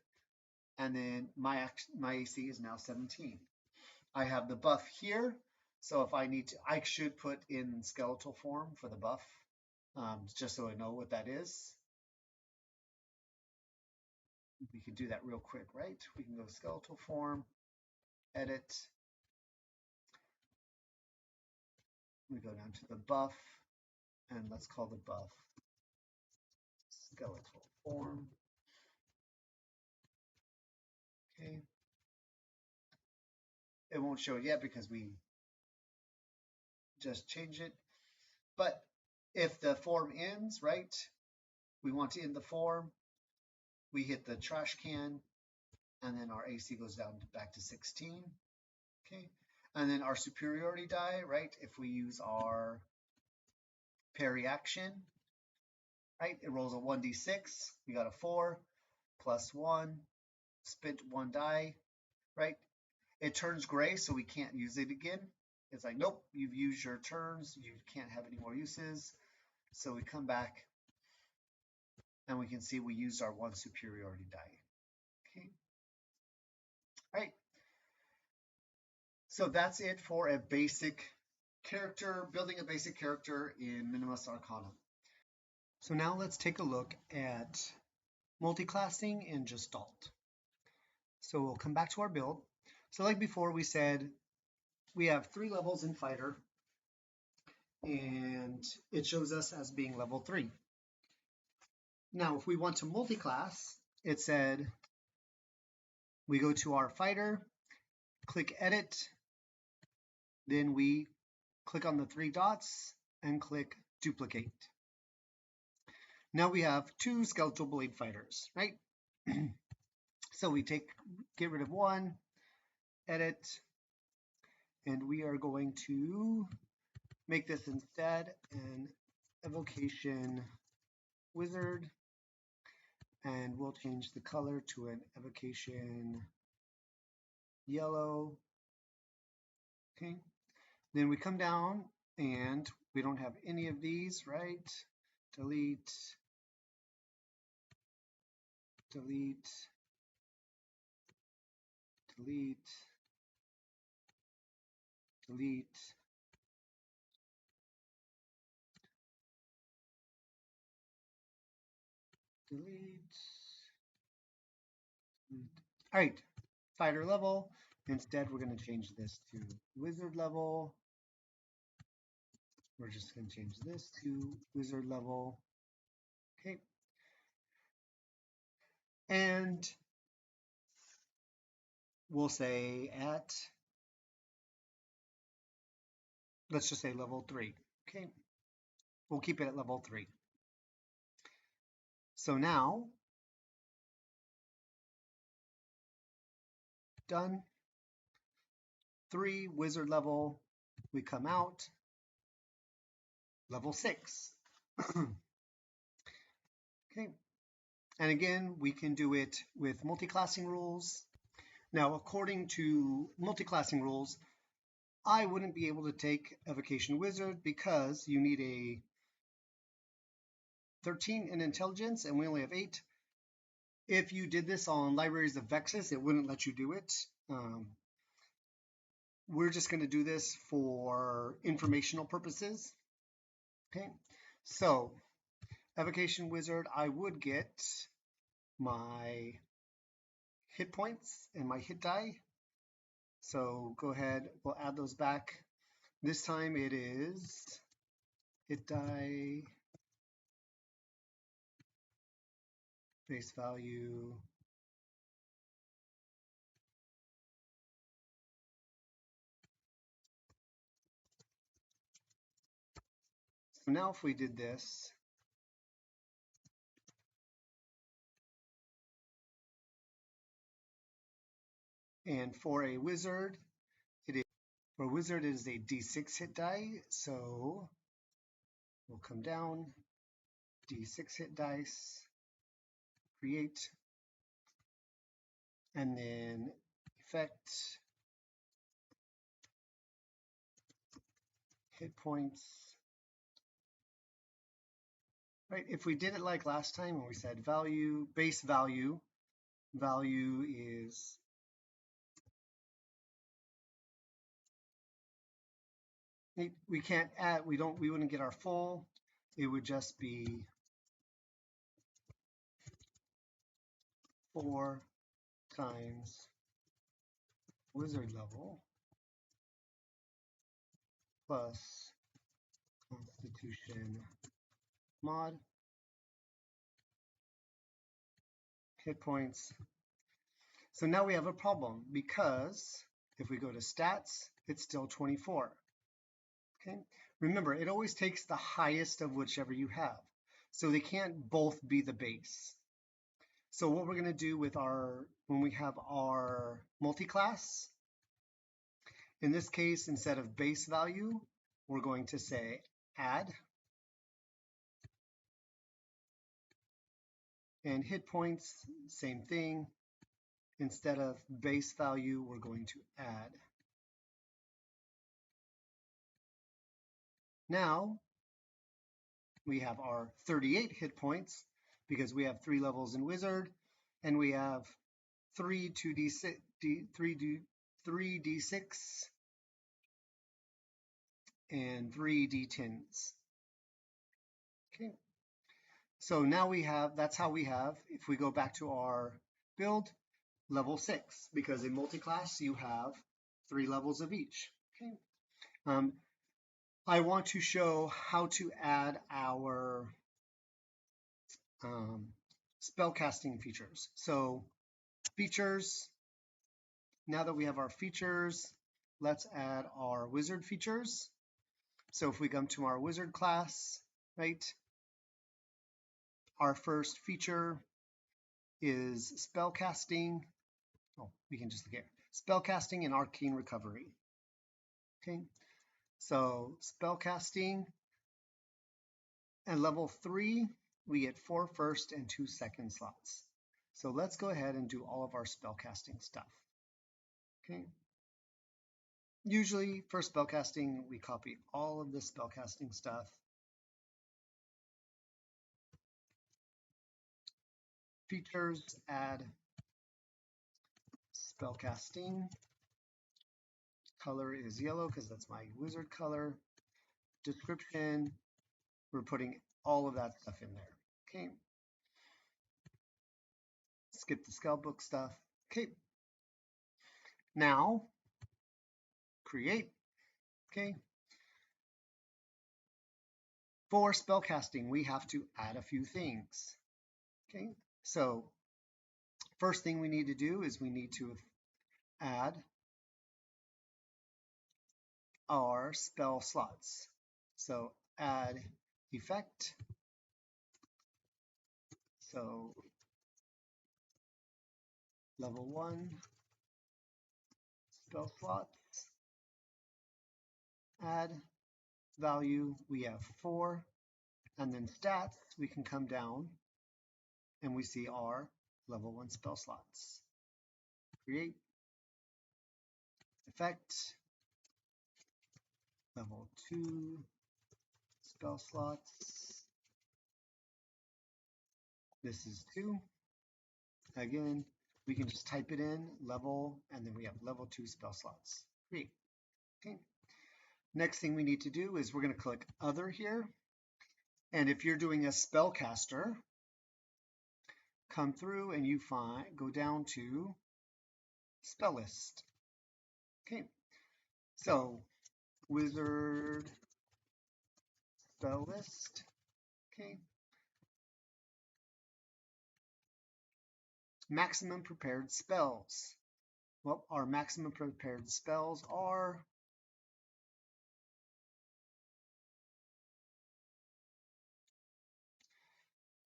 and then my AC is now 17. I have the buff here, so if I need to, I should put in skeletal form for the buff, just so I know what that is. We can do that real quick, right? We can go skeletal form, edit. We go down to the buff, and let's call the buff skeletal form. Okay. It won't show it yet because we just change it. But if the form ends, right, we want to end the form, we hit the trash can, and then our AC goes down back to 16. Okay, and then our superiority die, right, if we use our parry action, right, it rolls a 1d6, we got a 4, +1, spent 1 die, right, it turns gray, so we can't use it again. It's like, nope, you've used your turns, you can't have any more uses. So we come back and we can see we used our 1 superiority die. Okay. All right. So that's it for a basic character, building a basic character in Minimus Arcanum. So now let's take a look at multiclassing in Gestalt. So we'll come back to our build. So like before, we said we have 3 levels in Fighter, and it shows us as being level 3. Now, if we want to multiclass, it said we go to our Fighter, click Edit, then we click on the 3 dots and click Duplicate. Now we have 2 Skeletal Blade Fighters, right? So we get rid of 1, edit, and we are going to make this instead an evocation wizard, and we'll change the color to an evocation yellow. Okay, then we come down and we don't have any of these, right? Delete, delete, delete, delete, delete. All right, fighter level. Instead, we're going to change this to wizard level. We're just going to change this to wizard level. Okay. And we'll say at, let's just say level 3. Okay. We'll keep it at level 3. So now, done. 3 wizard level. We come out. Level 6. Okay. And again, we can do it with multiclassing rules. Now, according to multiclassing rules, I wouldn't be able to take Evocation Wizard because you need a 13 in intelligence and we only have 8. If you did this on Libraries of Vexus, it wouldn't let you do it. We're just going to do this for informational purposes. Okay, so Evocation Wizard, I would get my hit points and my hit die. So go ahead, we'll add those back. This time it is hit die, base value, so now if we did this, and for a wizard, for a wizard it is a d6 hit die, so we'll come down, d6 hit dice, create, and then effect, hit points. Right, if we did it like last time and we said value, base value, value is we can't add, we wouldn't get our full, it would just be 4 times wizard level plus constitution mod, hit points. So now we have a problem because if we go to stats, it's still 24. Okay, remember, it always takes the highest of whichever you have. So they can't both be the base. So what we're going to do with when we have our multiclass, in this case, instead of base value, we're going to say add, and hit points, same thing. Instead of base value, we're going to add. Now we have our 38 hit points because we have 3 levels in wizard and we have 3 3d6 and 3 d10s. Okay, so now we have, that's how we have, if we go back to our build, level 6, because in multiclass you have 3 levels of each. Okay. I want to show how to add our spellcasting features. So features, now that we have our features, let's add our wizard features. So if we come to our wizard class, right, our first feature is spellcasting. Oh, we can just look here. Spellcasting and arcane recovery. Okay, so spellcasting and level 3, we get 4 first and 2 second slots. So let's go ahead and do all of our spellcasting stuff. Okay. Usually for spellcasting, we copy all of the spellcasting stuff. Features, add spellcasting. Color is yellow because that's my wizard color. Description, we're putting all of that stuff in there. Okay. Skip the spellbook stuff. Okay. Now, create. Okay. For spellcasting, we have to add a few things. Okay, so first thing we need to do is we need to add our spell slots. So add effect. So level 1 spell slots. Add value, we have 4. And then stats, we can come down and we see our level 1 spell slots. Create, effect, level 2 spell slots. This is 2. Again, we can just type it in, level, and then we have level 2 spell slots. Create. Okay. Next thing we need to do is we're going to click Other here. And if you're doing a spellcaster, come through and you go down to Spell List. Okay. So Wizard Spell List. Okay. Maximum prepared spells. Well, our maximum prepared spells are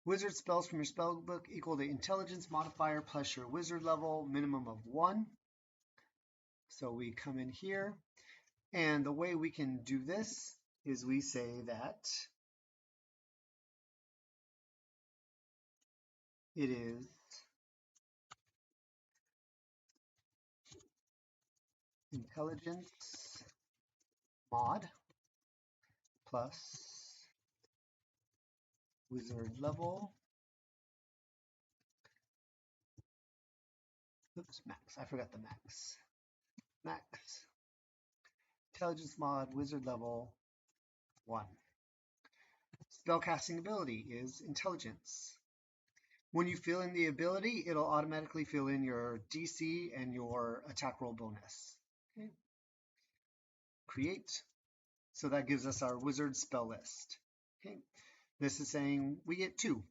wizard spells from your spell book equal the intelligence modifier plus your wizard level, minimum of 1. So we come in here, and the way we can do this is we say that it is intelligence mod plus wizard level. Oops, max. I forgot the max. Max. Intelligence mod, wizard level 1. Spellcasting ability is intelligence. When you fill in the ability, it'll automatically fill in your DC and your attack roll bonus. Okay. Create. So that gives us our wizard spell list. Okay. This is saying we get 2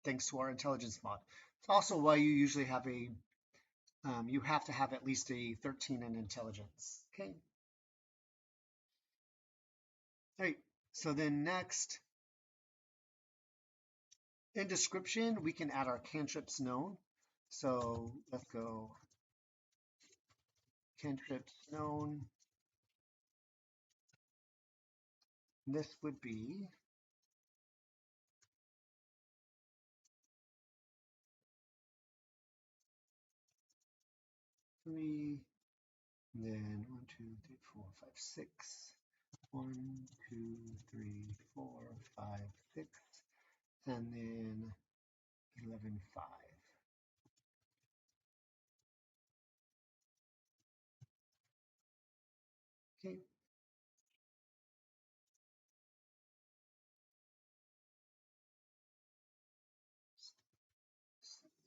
thanks to our intelligence mod. It's also why you usually have you have to have at least a 13 in intelligence. Okay. All right. So then next, in description, we can add our cantrips known. So let's go cantrips known. This would be three, then 1, 2, 3, 4, 5, 6. 1, 2, 3, 4, 5, 6, and then 11, 5. Okay.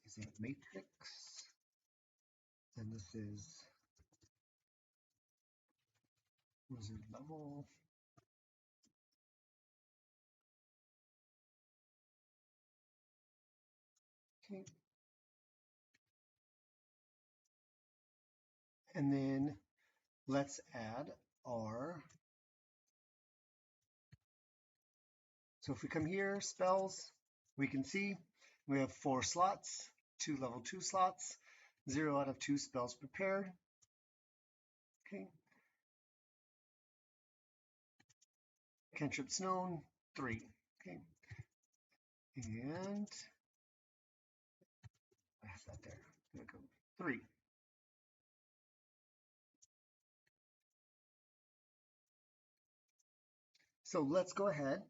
This is a matrix, and this is wizard level. Okay. And then let's add our, so if we come here, spells, we can see we have 4 slots, 2 level 2 slots, 0 out of 2 spells prepared. Okay. Cantrips known, 3. Okay. And I have that there. There we go. 3. So let's go ahead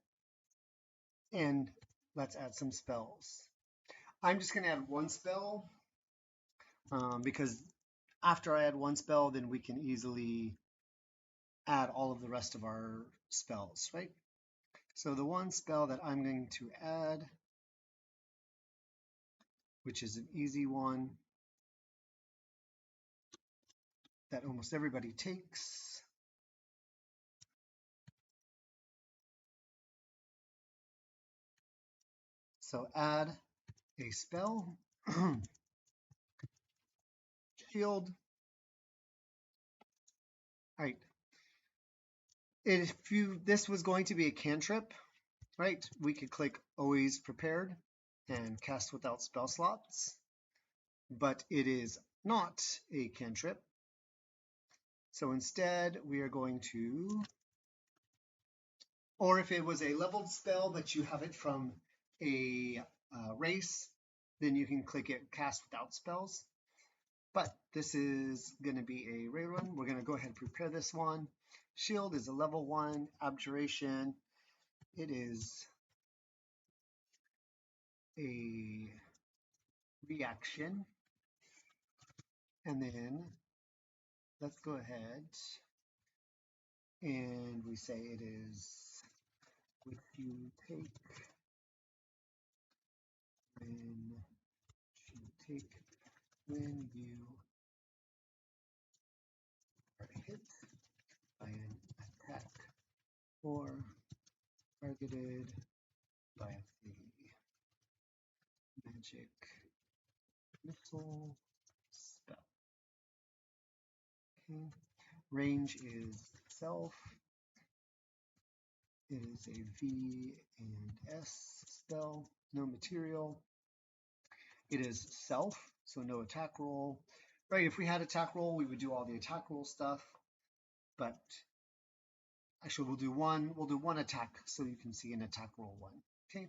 and let's add some spells. I'm just going to add 1 spell because after I add 1 spell, then we can easily add all of the rest of our spells, right? So the 1 spell that I'm going to add, which is an easy one that almost everybody takes, So add a spell, shield. All right. This was going to be a cantrip, right? We could click always prepared and cast without spell slots, but it is not a cantrip. So instead, we are going to, or if it was a leveled spell, but you have it from a race, then you can click it cast without spells. But this is going to be a rare one. We're going to go ahead and prepare this one. Shield is a level 1 abjuration. It is a reaction. And then let's go ahead and we say it is which you take when you are hit by an attack or targeted by a magic missile spell. Okay. Range is self. It is a V and S spell, no material. It is self, so no attack roll. Right, if we had attack roll, we would do all the attack roll stuff. But actually we'll do one attack so you can see an attack roll one. Okay.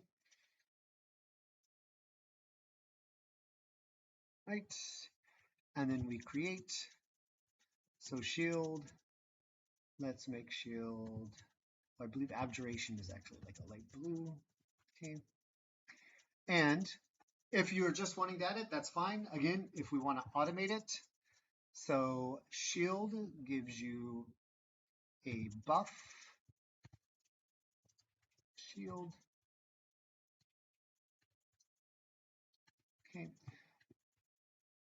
Right. And then we create. So shield. Let's make shield. I believe abjuration is actually like a light blue. Okay. And if you're just wanting to add it, that's fine. Again, if we want to automate it, so shield gives you a buff. Shield. Okay.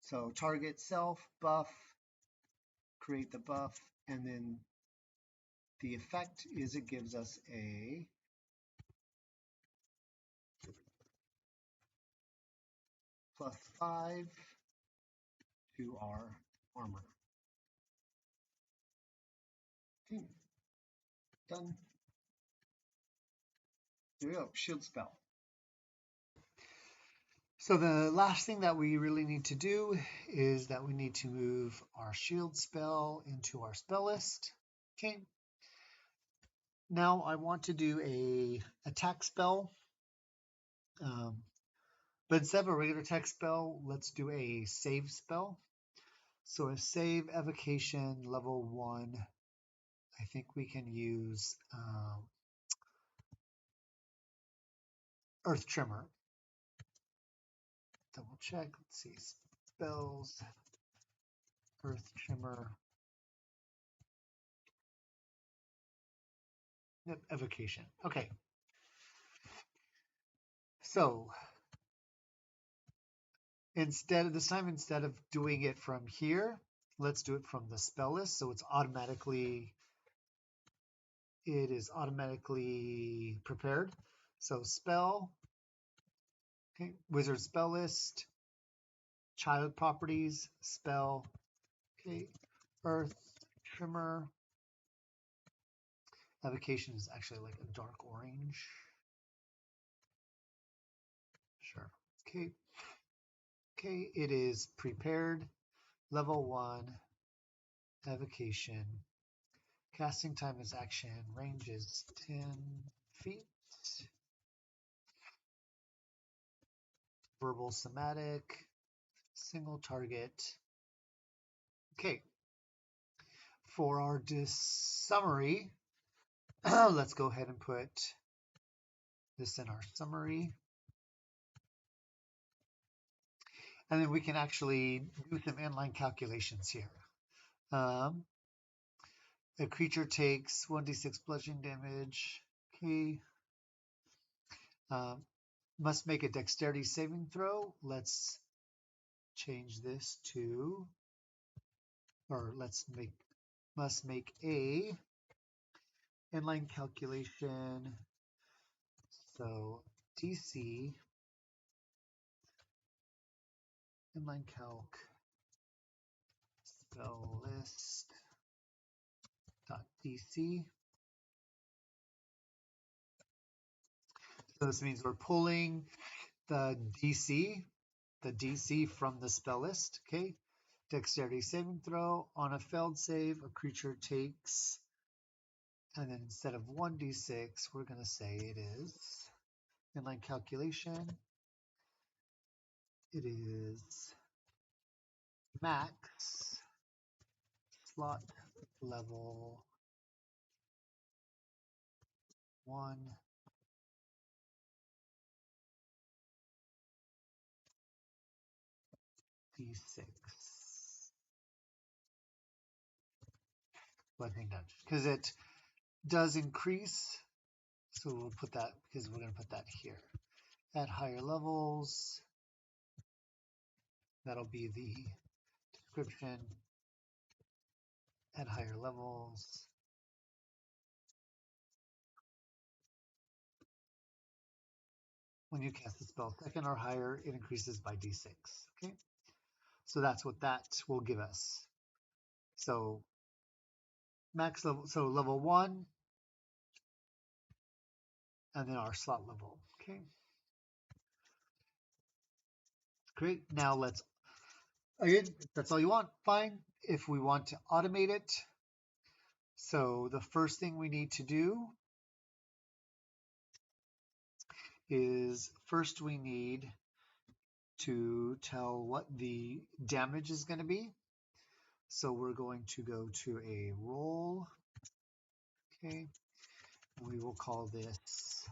So target self, buff, create the buff, and then the effect is it gives us a +5 to our armor. Okay. Done. There we go, shield spell. So the last thing that we really need to do is that we need to move our shield spell into our spell list. Okay. Now I want to do a attack spell, but instead of a regular attack spell, let's do a save spell. So a save evocation level 1. I think we can use Earth Tremor. Double check. Let's see. Spells. Earth Tremor. Yep, evocation. Okay. So instead of doing it from here, let's do it from the spell list. So it is automatically prepared. So spell, okay, wizard spell list, child properties, spell, okay, Earth Tremor. Evocation is actually like a dark orange. Sure. Okay. Okay, it is prepared. Level 1. Evocation. Casting time is action. Range is 10 feet. Verbal somatic. Single target. Okay. For our summary, let's go ahead and put this in our summary. And then we can actually do some inline calculations here. A creature takes 1d6 bludgeoning damage. Okay. Must make a dexterity saving throw. Let's change this to, or must make a inline calculation. So DC inline calc spell list .dc. So this means we're pulling the DC from the spell list. Okay, dexterity saving throw. On a failed save, a creature takes, and then instead of 1d6, we're going to say it is inline calculation. It is max slot level 1 d6 bludgeoning damage, because it does increase. So we'll put that, because we're going to put that here. At higher levels, that'll be the description. At higher levels, when you cast the spell second or higher, it increases by d6. Okay, so that's what that will give us. So max level, so level 1, and then our slot level. Okay, great. Now let's, again, if that's all you want, fine. If we want to automate it, so the first thing we need to do is first we need to tell what the damage is going to be. So we're going to go to a roll. Okay, we will call this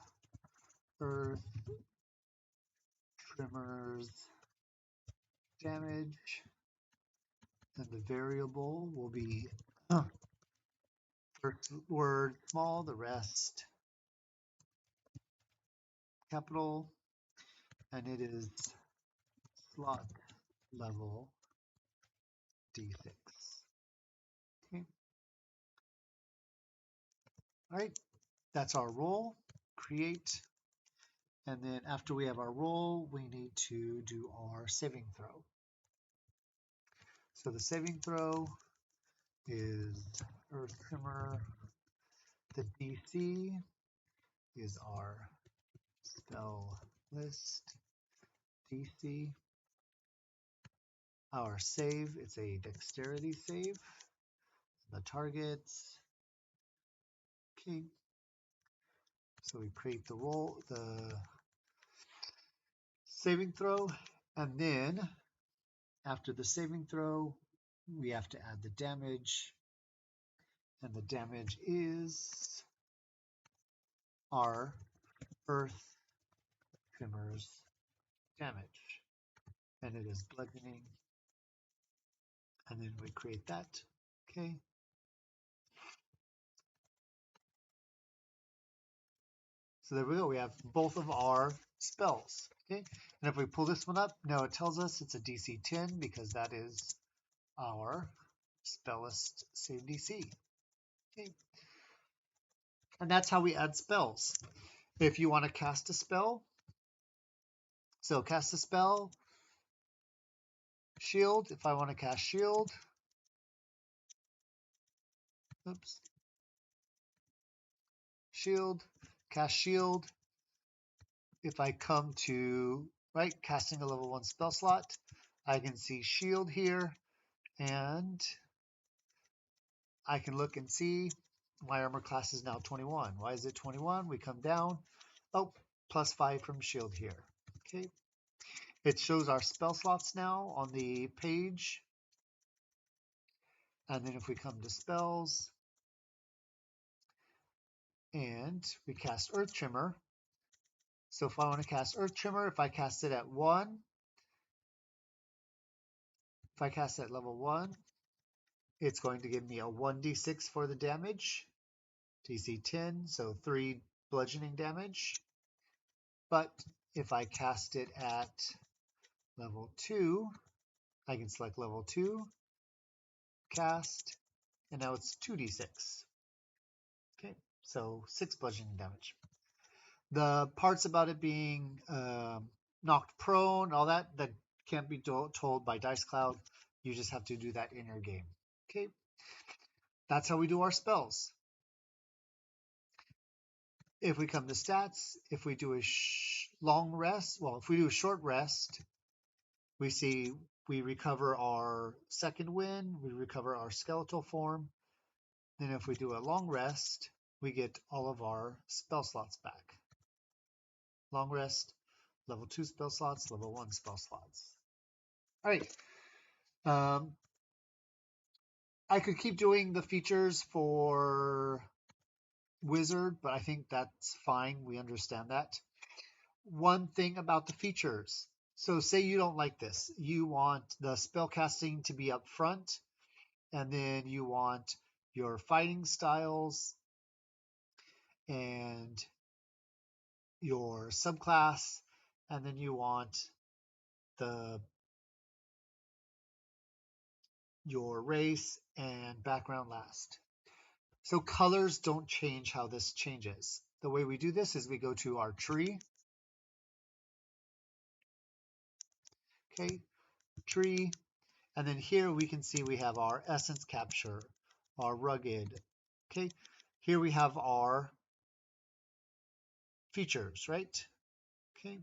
Earth Tremors damage, and the variable will be first word small, the rest capital, and it is slot level d6. Okay, all right, that's our roll. Create, and then after we have our roll, we need to do our saving throw. So the saving throw is Earth Tremor. The DC is our spell list DC. Our save, it's a dexterity save. The targets. Okay. So we create the roll, the saving throw, and then after the saving throw, we have to add the damage. And the damage is our Earth Tremors damage. And it is bludgeoning. And then we create that. Okay. So there we go. We have both of our spells. Okay. And if we pull this one up, now it tells us it's a DC 10 because that is our spell list save DC. Okay. And that's how we add spells. If you want to cast a spell, so cast a spell, shield. If I want to cast shield, oops, shield, cast shield. If I come to, right, casting a level 1 spell slot, I can see shield here, and I can look and see my armor class is now 21. Why is it 21? We come down, oh, +5 from shield here. Okay, it shows our spell slots now on the page. And then if we come to spells and we cast Earth Tremor, so if I want to cast Earth Tremor, if I cast it at 1, if I cast it at level 1, it's going to give me a 1d6 for the damage, DC 10, so 3 bludgeoning damage. But if I cast it at level 2, I can select level 2, cast, and now it's 2d6. Okay, so 6 bludgeoning damage. The parts about it being knocked prone, all that, the can't be told by DiceCloud. You just have to do that in your game. Okay, that's how we do our spells. If we come to stats, if we do a long rest, well, if we do a short rest, we see we recover our second wind, we recover our skeletal form. Then if we do a long rest, we get all of our spell slots back. Long rest, level 2 spell slots, level 1 spell slots. All right. I could keep doing the features for Wizard, but I think that's fine. We understand that. One thing about the features. So say you don't like this. You want the spellcasting to be up front, and then you want your fighting styles and your subclass, and then you want your race and background last. So colors don't change how this changes. The way we do this is we go to our tree. Okay, tree. And then here we can see we have our essence capture, our rugged. Okay, here we have our features, right? Okay,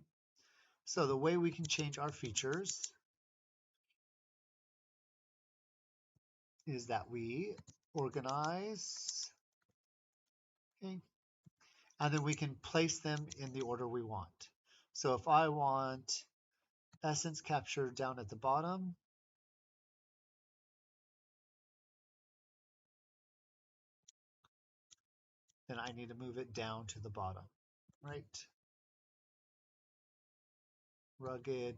so the way we can change our features is that we organize, okay, and then we can place them in the order we want. So if I want essence capture down at the bottom, then I need to move it down to the bottom, right? Rugged,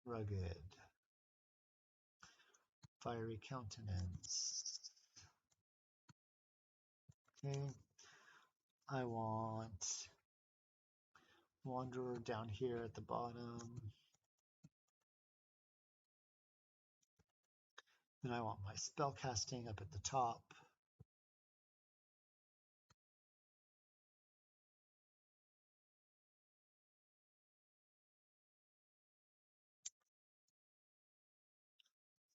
rugged, fiery countenance. Okay, I want wanderer down here at the bottom. Then I want my spell casting up at the top.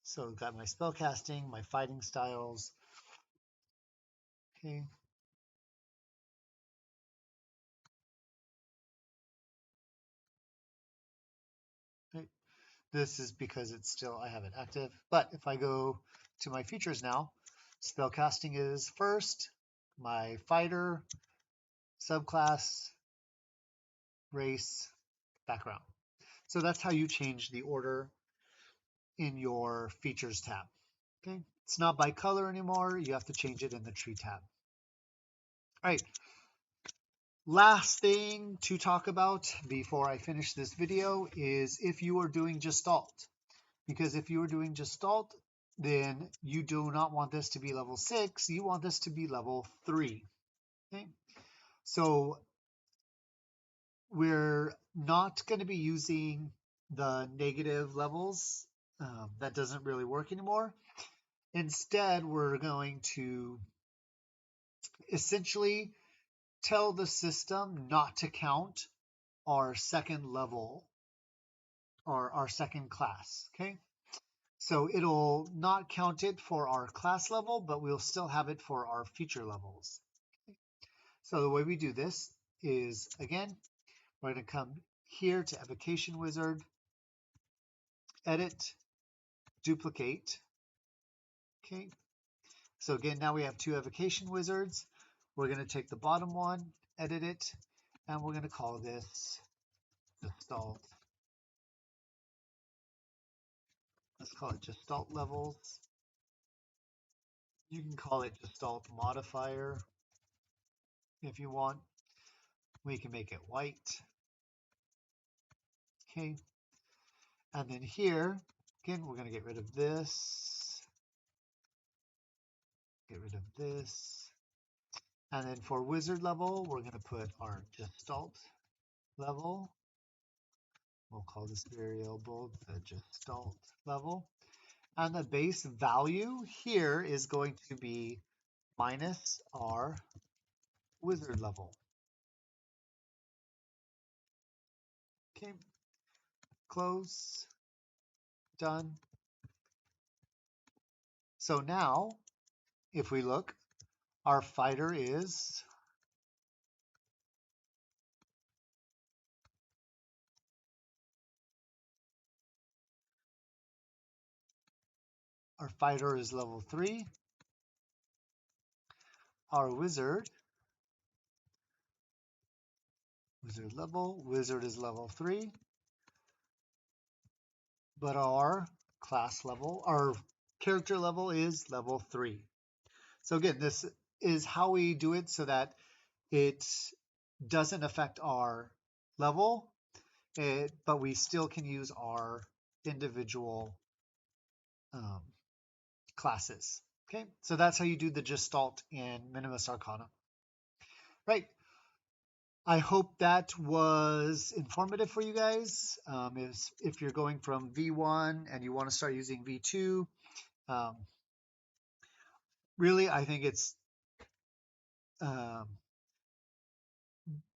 So I've got my spell casting, my fighting styles. Okay. Right. This is because it's still, I have it active. But if I go to my features now, spell casting is first, my fighter, subclass, race, background. So that's how you change the order in your features tab. Okay, it's not by color anymore. You have to change it in the tree tab. All right. Last thing to talk about before I finish this video is if you are doing Gestalt. Because if you are doing Gestalt, then you do not want this to be level 6. You want this to be level 3. Okay, so we're not going to be using the negative levels. That doesn't really work anymore. Instead, we're going to essentially tell the system not to count our second level or our second class. Okay, so it'll not count it for our class level, but we'll still have it for our feature levels. So the way we do this is, again, we're going to come here to Evocation Wizard, Edit, Duplicate. Okay, so again, now we have two Evocation Wizards. We're going to take the bottom one, edit it, and we're going to call this Gestalt. Let's call it Gestalt Levels. You can call it Gestalt Modifier if you want. We can make it white. Okay, and then here, again, we're going to get rid of this, get rid of this. And then for wizard level, we're going to put our Gestalt level. We'll call this variable the Gestalt level. And the base value here is going to be minus our wizard level. Okay, close, done. So now, if we look, our fighter is level 3. Our wizard is level 3. But our our character level is level 3. So again, this is how we do it so that it doesn't affect our level, but we still can use our individual um, classes. Okay, so that's how you do the Gestalt in Minimus Arcanum. Right. I hope that was informative for you guys. If you're going from V1 and you want to start using V2, really, I think it's um,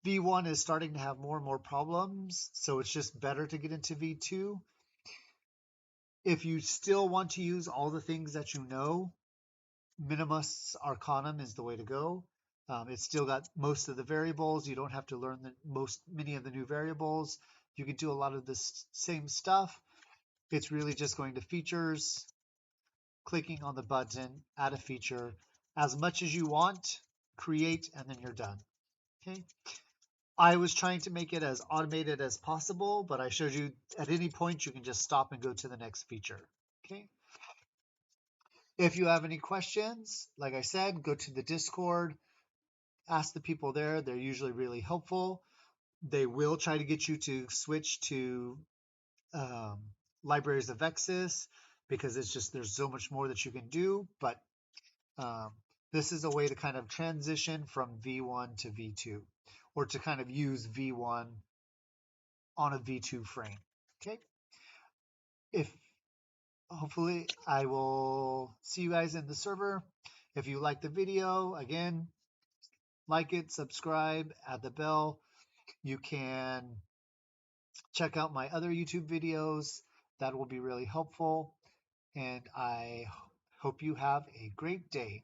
V1 is starting to have more and more problems, so it's just better to get into V2. If you still want to use all the things that you know, Minimus Arcanum is the way to go. It's still got most of the variables. You don't have to learn many of the new variables. You can do a lot of this same stuff. It's really just going to features, clicking on the button, add a feature, as much as you want, create, and then you're done. Okay. I was trying to make it as automated as possible, but I showed you at any point you can just stop and go to the next feature. Okay. If you have any questions, like I said, go to the Discord, ask the people there. They're usually really helpful. They will try to get you to switch to um, libraries of Vexus because there's so much more that you can do. But um, this is a way to kind of transition from V1 to V2 or to kind of use V1 on a V2 frame. Okay. If hopefully I will see you guys in the server. If you like the video, again, like it, subscribe, add the bell. You can check out my other YouTube videos. That will be really helpful. And I hope you have a great day.